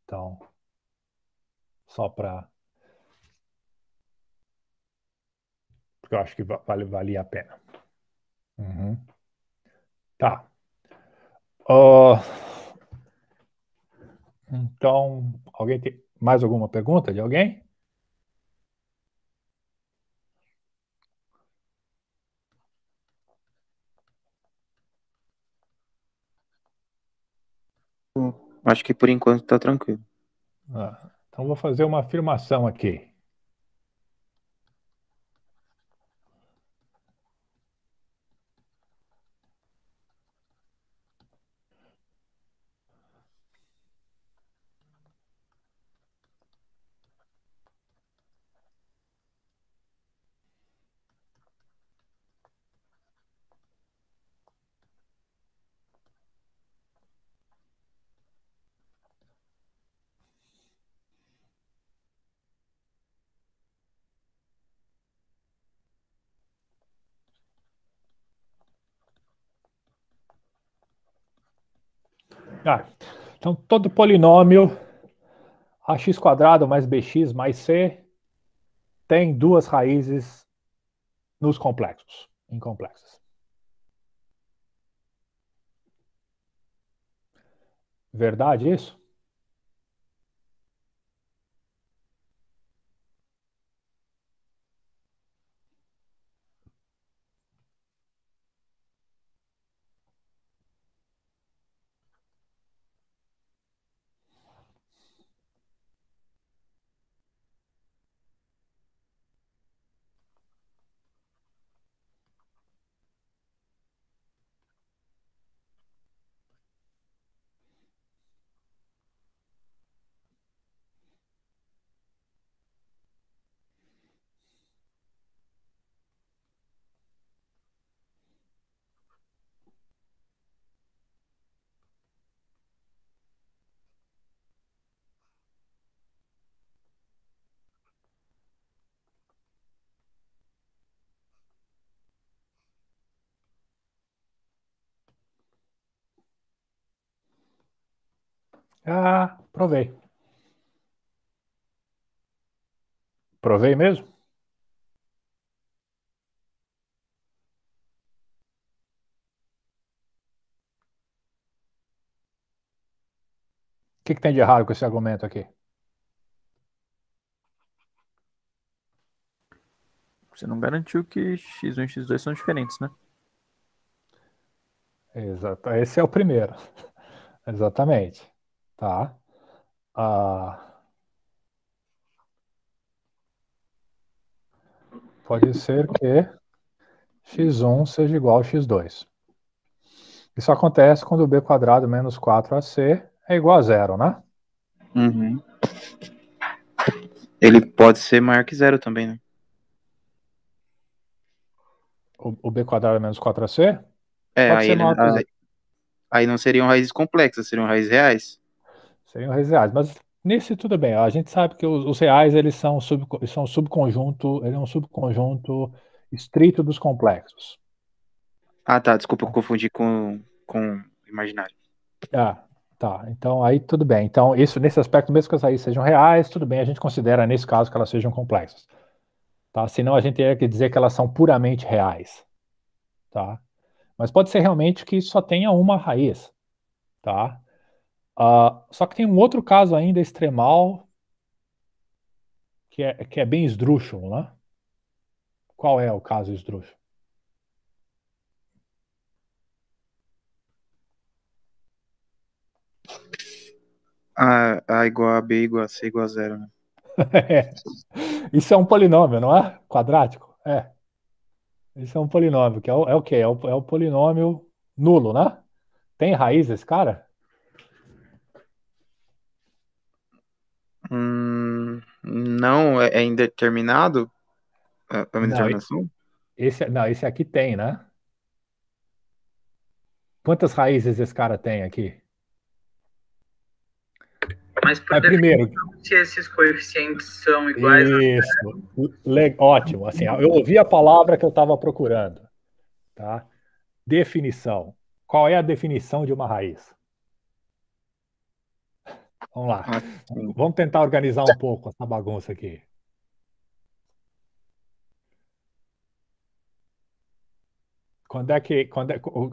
Então, só para. Porque eu acho que valia a pena. Uhum. Tá. Então, alguém tem mais alguma pergunta de alguém? Acho que por enquanto tá tranquilo. Então, vou fazer uma afirmação aqui. Então, todo polinômio ax² mais bx mais c tem duas raízes nos complexos, em complexos. Verdade isso? Ah, provei. Provei mesmo? O que tem de errado com esse argumento aqui? Você não garantiu que x1 e x2 são diferentes, né? Exato. Esse é o primeiro. Exatamente. Tá. Pode ser que x1 seja igual a x2. Isso acontece quando b quadrado menos 4ac é igual a zero, né? Uhum. Ele pode ser maior que zero também, né? O b quadrado menos 4ac pode Aí, ser maior que zero. aí não seriam raízes complexas, seriam raízes reais. Seriam reais. Mas nesse tudo bem. A gente sabe que os reais eles são, são subconjunto, ele é um subconjunto estrito dos complexos. Ah, tá, desculpa, eu confundi com imaginário. Ah, tá. Então aí tudo bem. Então, isso nesse aspecto, mesmo que as raízes sejam reais, tudo bem, a gente considera nesse caso que elas sejam complexas. Tá? Senão a gente teria que dizer que elas são puramente reais. Tá? Mas pode ser realmente que só tenha uma raiz. Tá? Só que tem um outro caso ainda extremal que é bem esdrúxulo, né? Qual é o caso esdrúxulo? A igual a B igual a C igual a zero, né? Isso é um polinômio, não é? Quadrático? É. Isso é um polinômio, que é o quê? É o polinômio nulo, né? Tem raiz esse cara? Não, é indeterminado a minha Não, determinação? esse aqui tem, né? Quantas raízes esse cara tem aqui? Mas por Primeiro, definição, se esses coeficientes são iguais a isso, ótimo. Assim, eu ouvi a palavra que eu estava procurando, tá? Definição. Qual é a definição de uma raiz? Vamos lá. Ah, sim. Vamos tentar organizar um pouco essa bagunça aqui.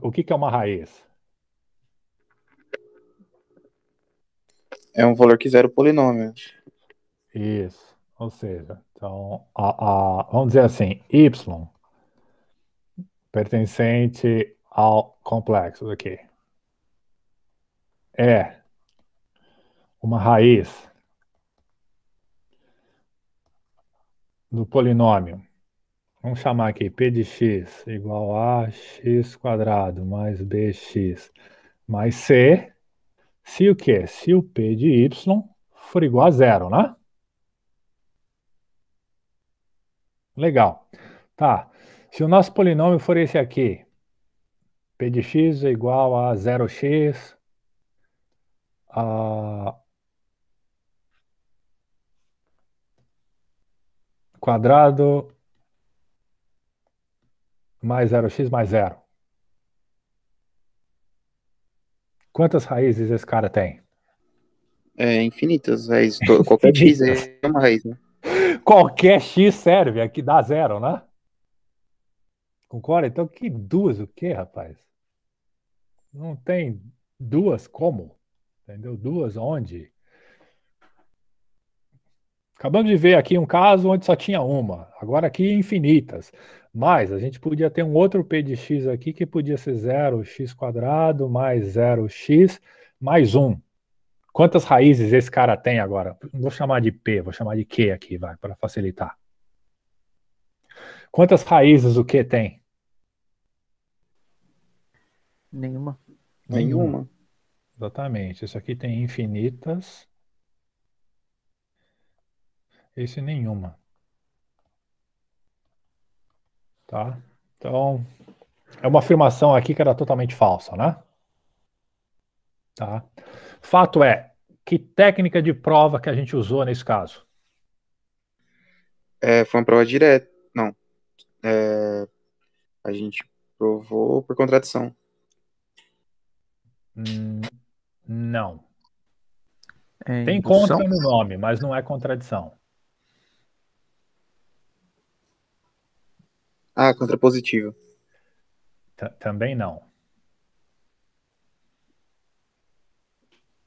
O que é uma raiz? É um valor que zero o polinômio. Isso. Ou seja, então, vamos dizer assim, y pertencente ao complexo aqui é uma raiz do polinômio. Vamos chamar aqui p de x igual a x quadrado mais bx mais c, se o quê? Se o p de y for igual a zero, né? Legal. Tá. Se o nosso polinômio for esse aqui, p de x é igual a 0x, a quadrado mais 0x mais zero. Quantas raízes esse cara tem? É infinitas raízes. Qualquer x Infinitas. é uma raiz, né? Qualquer x serve, aqui dá zero, né? Concorda? Então, que duas o quê, rapaz? Não tem duas como? Entendeu? Duas onde? Acabamos de ver aqui um caso onde só tinha uma. Agora aqui infinitas. Mas a gente podia ter um outro p de x aqui que podia ser 0x quadrado mais 0x mais 1. Quantas raízes esse cara tem agora? Não vou chamar de p, vou chamar de q aqui, vai, para facilitar. Quantas raízes o q tem? Nenhuma. Nenhuma. Exatamente. Isso aqui tem infinitas. Esse nenhuma. Tá? Então, é uma afirmação aqui que era totalmente falsa, né? Tá? Fato é, que técnica de prova que a gente usou nesse caso? Foi uma prova direta. Não. A gente provou por contradição. Não. Tem indução? contra no nome, mas não é contradição. Ah, contrapositivo. Também não.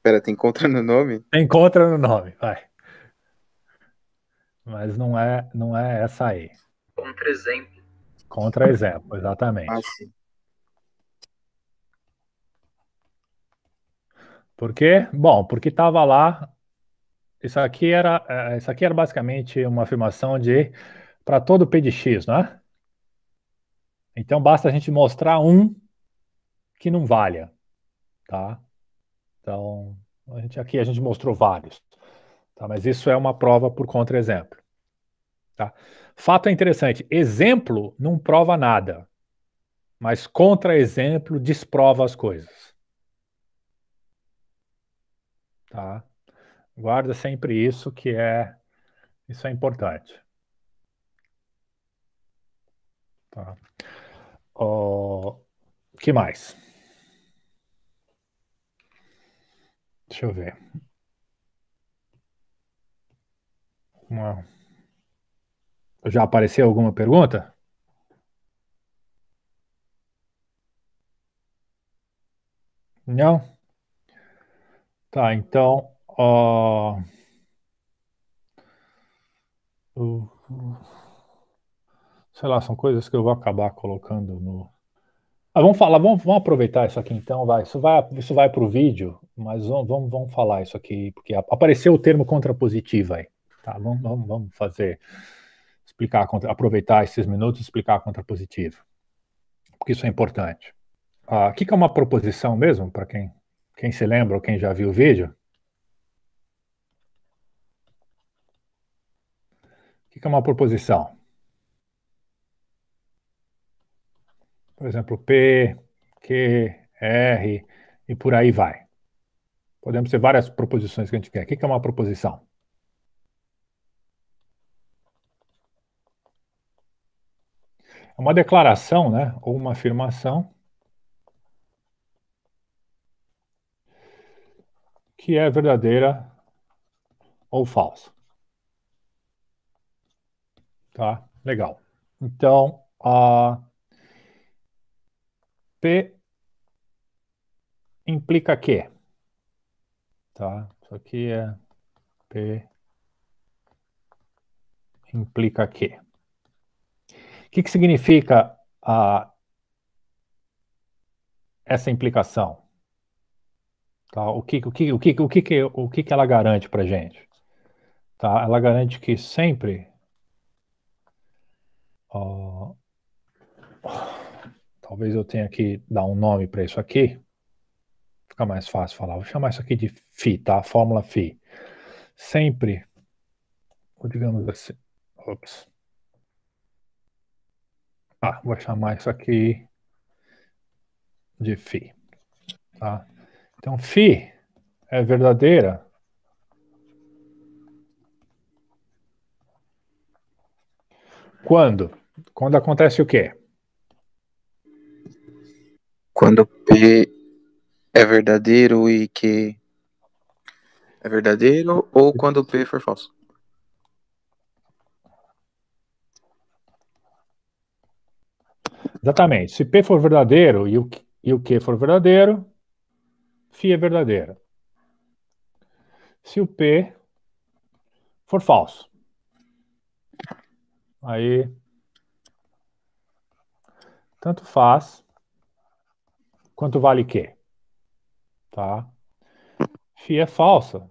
Pera, tem contra no nome? Tem contra no nome, vai. Mas não é essa aí. Contra-exemplo. Contra-exemplo, exatamente. Ah, sim. Por quê? Bom, porque estava lá. Isso aqui era basicamente uma afirmação de para todo P de X, né? Então basta a gente mostrar um que não valha, tá? Então, aqui a gente mostrou vários, tá? Mas isso é uma prova por contra-exemplo, tá? Fato interessante, exemplo não prova nada, mas contra-exemplo desprova as coisas, tá? Guarda sempre isso isso é importante, tá? O que mais? Deixa eu ver. Já apareceu alguma pergunta? Não? Tá, então, sei lá, são coisas que eu vou acabar colocando no. Vamos falar, vamos aproveitar isso aqui então, vai. Isso vai para o vídeo, mas vamos falar isso aqui, porque apareceu o termo contrapositivo aí. Tá, vamos fazer, aproveitar esses minutos e explicar a contrapositiva, porque isso é importante. O que é uma proposição mesmo, para quem se lembra ou quem já viu o vídeo? O que é uma proposição? Por exemplo, P, Q, R e por aí vai. Podemos ter várias proposições que a gente quer. O que é uma proposição? É uma declaração, né? Ou uma afirmação que é verdadeira ou falsa. Tá? Legal. Então, a P implica que, tá? Isso aqui é P implica que. O que significa essa implicação? Tá? O que ela garante para gente? Tá? Ela garante que sempre talvez eu tenha que dar um nome para isso aqui. Fica mais fácil falar. Vou chamar isso aqui de φ, tá? Fórmula φ. Sempre, ou digamos assim, ops. Vou chamar isso aqui de φ, tá? Então, φ é verdadeira quando? Quando acontece o quê? Quando P é verdadeiro e Q é verdadeiro ou quando P for falso? Exatamente. Se P for verdadeiro e o Q for verdadeiro, φ é verdadeira. Se o P for falso, aí tanto faz quanto vale Q, tá? Φ é falsa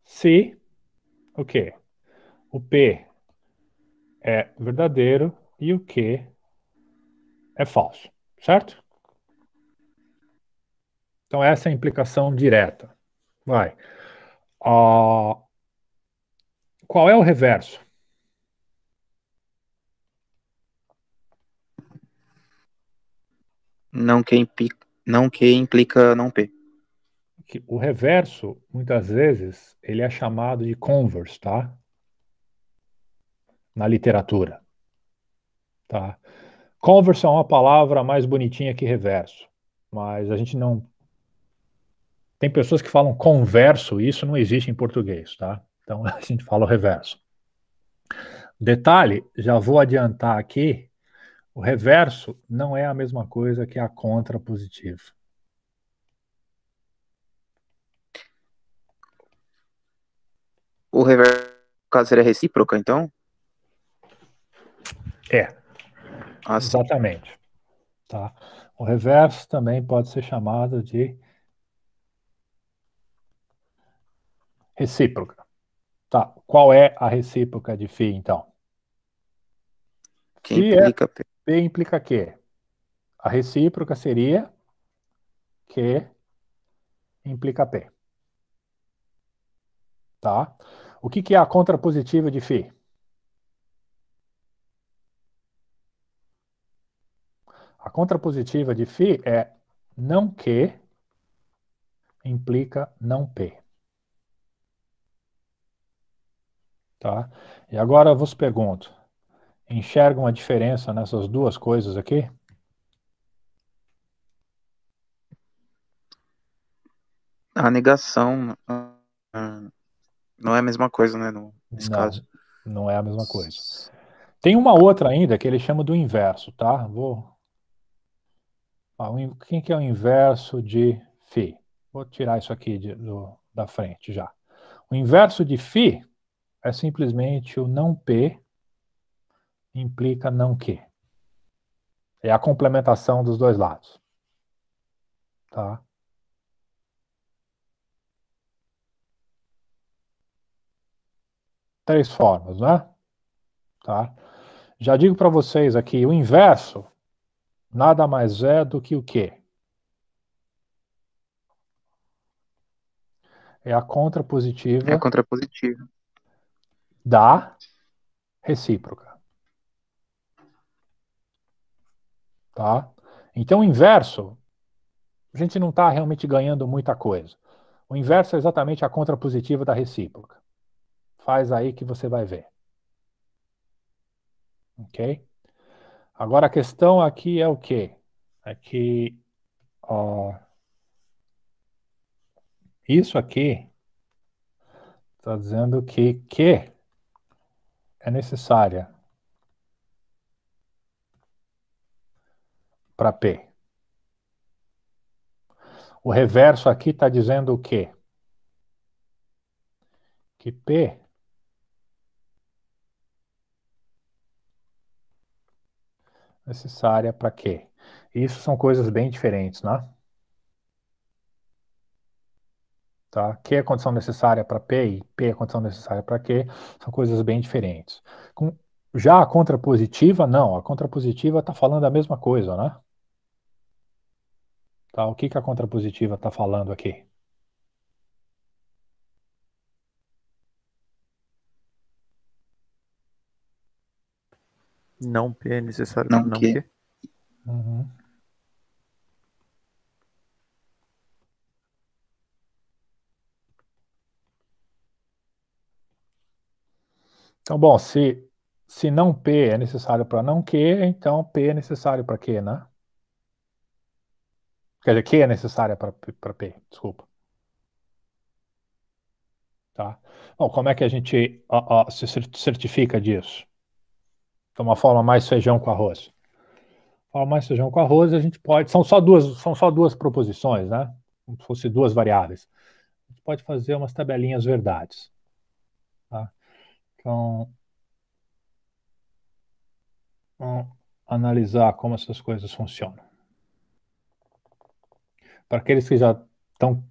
se o quê? O P é verdadeiro e o Q é falso, certo? Então essa é a implicação direta. Vai. Qual é o reverso? Não que implica não P. O reverso, muitas vezes, ele é chamado de converse, tá? Na literatura, tá? Converse é uma palavra mais bonitinha que reverso, mas a gente não Tem pessoas que falam converso, e isso não existe em português, tá? Então a gente fala o reverso. Detalhe, já vou adiantar aqui, o reverso não é a mesma coisa que a contrapositiva. O reverso, no caso, seria recíproca, então? É, exatamente. Tá? O reverso também pode ser chamado de recíproca. Tá. Qual é a recíproca de φ, então? Que implica P. P implica que a recíproca seria Q implica P. Tá? O que é a contrapositiva de φ? A contrapositiva de φ é não Q implica não P. Tá? E agora eu vos pergunto, enxergam a diferença nessas duas coisas aqui? A negação não é a mesma coisa, né, nesse caso. Não é a mesma coisa. Tem uma outra ainda que ele chama do inverso, tá? Quem que é o inverso de φ? Vou tirar isso aqui da frente já. O inverso de φ é simplesmente o não P implica não Q. É a complementação dos dois lados. Tá? Três formas, né? Tá? Já digo para vocês aqui, o inverso nada mais é do que o quê? É a contrapositiva. É a contrapositiva. Da recíproca. Tá? Então, o inverso, a gente não está realmente ganhando muita coisa. O inverso é exatamente a contrapositiva da recíproca. Faz aí que você vai ver. Ok? Agora a questão aqui é o quê? É que isso aqui está dizendo que Q é necessária para P. O reverso aqui está dizendo o quê? Que P é necessária para Q. Isso são coisas bem diferentes, né? Tá? Q é a condição necessária para P e P é a condição necessária para Q, são coisas bem diferentes. Já a contrapositiva, não. A contrapositiva está falando a mesma coisa, né? Tá? O que a contrapositiva está falando aqui? Não P é necessário Não para não Q. Q? Uhum. Então, bom, se não P é necessário para não Q, então P é necessário para Q, né? Quer dizer, Q é necessária para P, desculpa. Tá? Bom, como é que a gente se certifica disso? De uma forma mais feijão com arroz. Forma mais feijão com arroz, a gente pode. São só duas proposições, né? Como se fossem duas variáveis. A gente pode fazer umas tabelinhas verdades. Tá? Então, vamos analisar como essas coisas funcionam. Para aqueles que já estão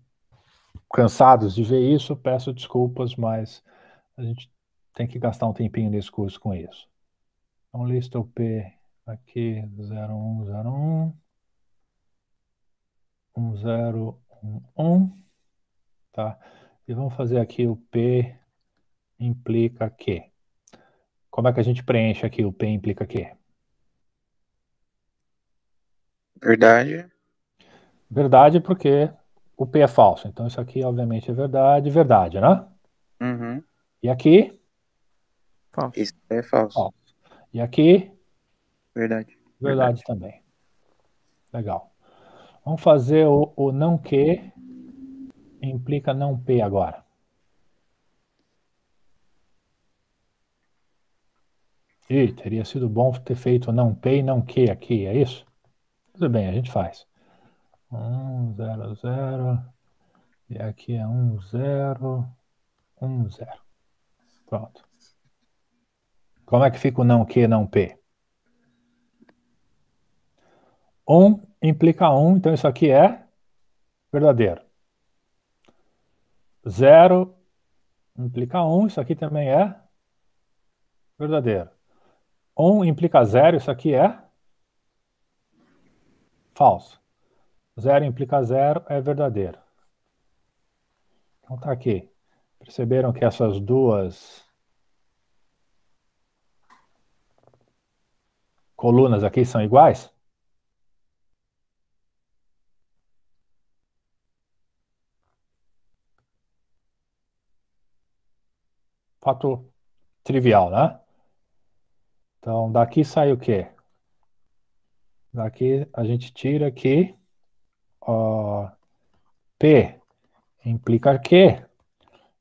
cansados de ver isso, peço desculpas, mas a gente tem que gastar um tempinho nesse curso com isso. Então, lista o P aqui, 0101, 1011, tá? E vamos fazer aqui o P implica que. Como é que a gente preenche aqui o P implica que? Verdade. Verdade porque o P é falso. Então isso aqui obviamente é verdade, verdade, né? Uhum. E aqui? Falso. Isso é falso. Falso. E aqui? Verdade. Verdade também. Legal. Vamos fazer o não que implica não P agora? Ih, teria sido bom ter feito não P e não Q aqui, é isso? Tudo bem, a gente faz. 1, 0, 0. E aqui é 1, 0, 1, 0. Pronto. Como é que fica o não Q, não P? 1 implica 1, então isso aqui é verdadeiro. 0 implica 1, isso aqui também é verdadeiro. 1 implica 0, isso aqui é falso. 0 implica 0 é verdadeiro. Então tá aqui. Perceberam que essas duas colunas aqui são iguais? Fato trivial, né? Então daqui sai o quê? Daqui a gente tira que P implica Q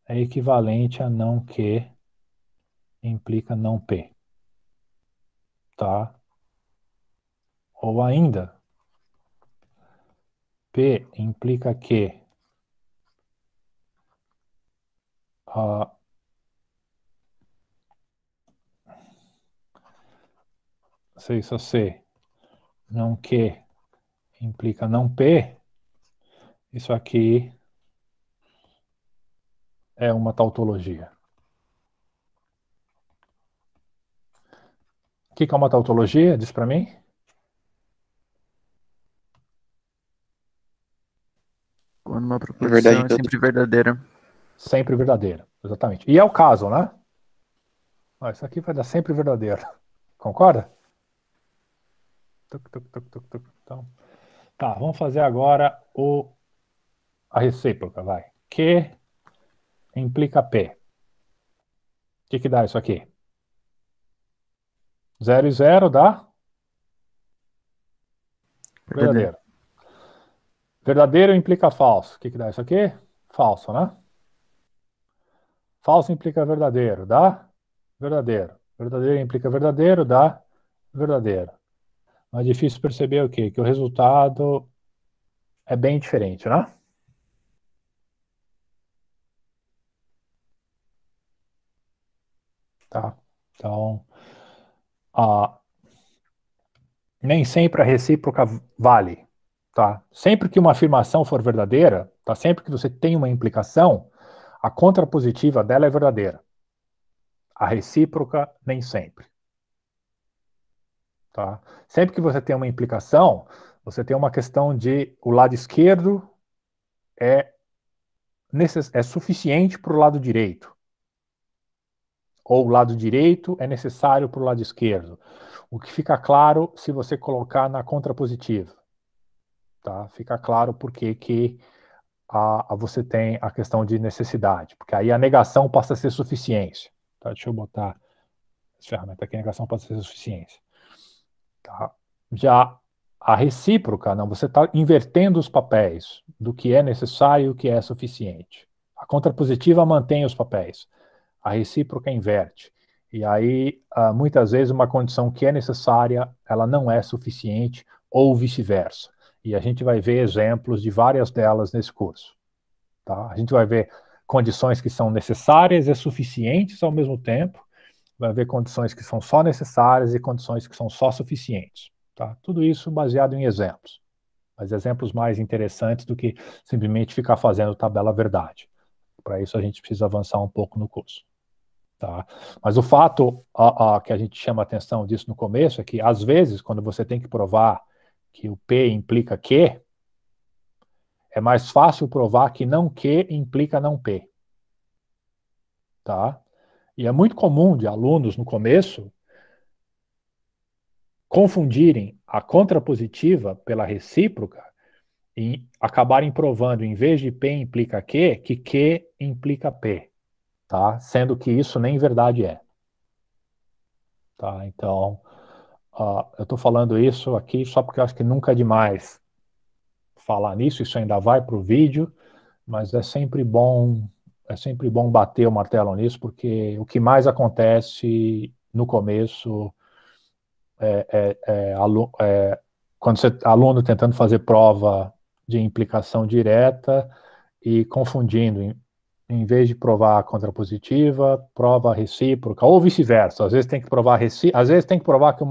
é equivalente a não Q implica não P. Tá? Ou ainda, P implica Q C só C não Q implica não P. Isso aqui é uma tautologia. O que é uma tautologia? Diz para mim. Quando uma proposição é sempre verdadeira. Sempre verdadeira, exatamente. E é o caso, né? Isso aqui vai dar sempre verdadeiro. Concorda? Então, tá, vamos fazer agora a recíproca, vai. Q implica P. O que dá isso aqui? 0 e 0 dá? Verdadeiro. Verdadeiro implica falso. O que dá isso aqui? Falso, né? Falso implica verdadeiro, dá? Verdadeiro. Verdadeiro implica verdadeiro, dá? Verdadeiro. Mas é difícil perceber o quê? Que o resultado é bem diferente, né? Tá? Então, nem sempre a recíproca vale. Tá? Sempre que uma afirmação for verdadeira, tá? Sempre que você tem uma implicação, a contrapositiva dela é verdadeira. A recíproca, nem sempre. Tá? Sempre que você tem uma implicação, você tem uma questão de o lado esquerdo é suficiente para o lado direito. Ou o lado direito é necessário para o lado esquerdo. O que fica claro se você colocar na contrapositiva. Tá? Fica claro porque que você tem a questão de necessidade. Porque aí a negação passa a ser suficiência. Tá? Deixa eu botar essa ferramenta aqui. A negação passa a ser suficiência. Tá? Já a recíproca, não, você está invertendo os papéis do que é necessário e o que é suficiente. A contrapositiva mantém os papéis. A recíproca inverte. E aí, muitas vezes, uma condição que é necessária, ela não é suficiente, ou vice-versa. E a gente vai ver exemplos de várias delas nesse curso. Tá? A gente vai ver condições que são necessárias e suficientes ao mesmo tempo, vai ver condições que são só necessárias e condições que são só suficientes. Tá? Tudo isso baseado em exemplos. Mas exemplos mais interessantes do que simplesmente ficar fazendo tabela verdade. Para isso a gente precisa avançar um pouco no curso. Tá? Mas o fato que a gente chama atenção disso no começo é que, às vezes, quando você tem que provar que o P implica Q, é mais fácil provar que não Q implica não P. Tá? E é muito comum de alunos, no começo, confundirem a contrapositiva pela recíproca e acabarem provando, em vez de P implica Q, que Q implica P. Tá? Sendo que isso nem verdade é. Tá? Então, eu estou falando isso aqui só porque eu acho que nunca é demais falar nisso, isso ainda vai para o vídeo, mas é sempre bom bater o martelo nisso, porque o que mais acontece no começo quando você aluno tentando fazer prova de implicação direta e confundindo, em vez de provar contrapositiva, prova recíproca, ou vice-versa. Às vezes tem que provar às vezes tem que provar que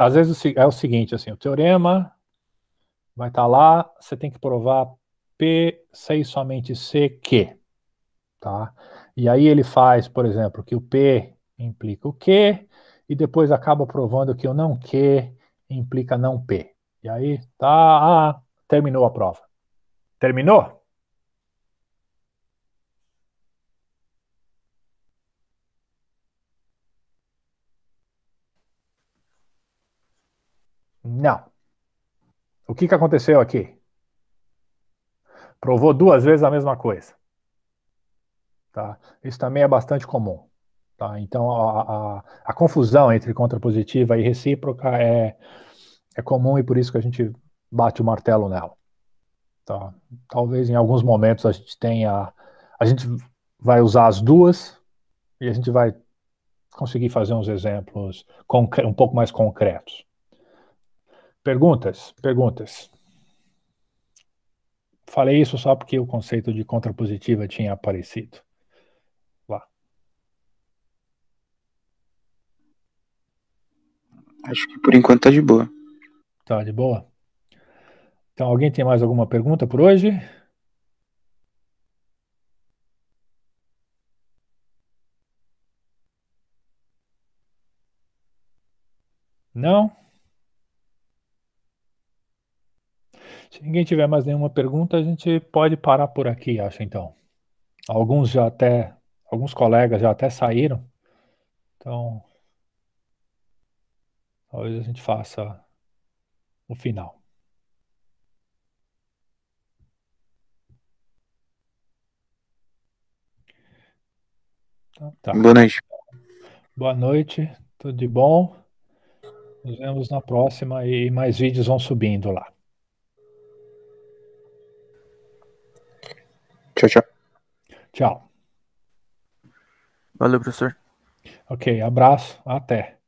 às vezes é o seguinte, assim, o teorema vai estar lá, você tem que provar P, C e somente C que, tá? E aí ele faz, por exemplo, que o P implica o Q, e depois acaba provando que o não Q implica não P. E aí, tá, terminou a prova. Terminou? Não. O que aconteceu aqui? Provou duas vezes a mesma coisa. Tá? Isso também é bastante comum. Tá? Então, a confusão entre contrapositiva e recíproca é comum e por isso que a gente bate o martelo nela. Tá? Talvez em alguns momentos a gente vai usar as duas e a gente vai conseguir fazer uns exemplos um pouco mais concretos. Perguntas? Perguntas? Falei isso só porque o conceito de contrapositiva tinha aparecido. Lá. Acho que por enquanto tá de boa. Tá de boa? Então, alguém tem mais alguma pergunta por hoje? Não? Se ninguém tiver mais nenhuma pergunta, a gente pode parar por aqui, acho então. Alguns colegas já até saíram, então talvez a gente faça o final. Então, tá. Boa noite. Boa noite, tudo de bom. Nos vemos na próxima e mais vídeos vão subindo lá. Tchau, tchau. Tchau. Valeu, professor. Ok, abraço, até.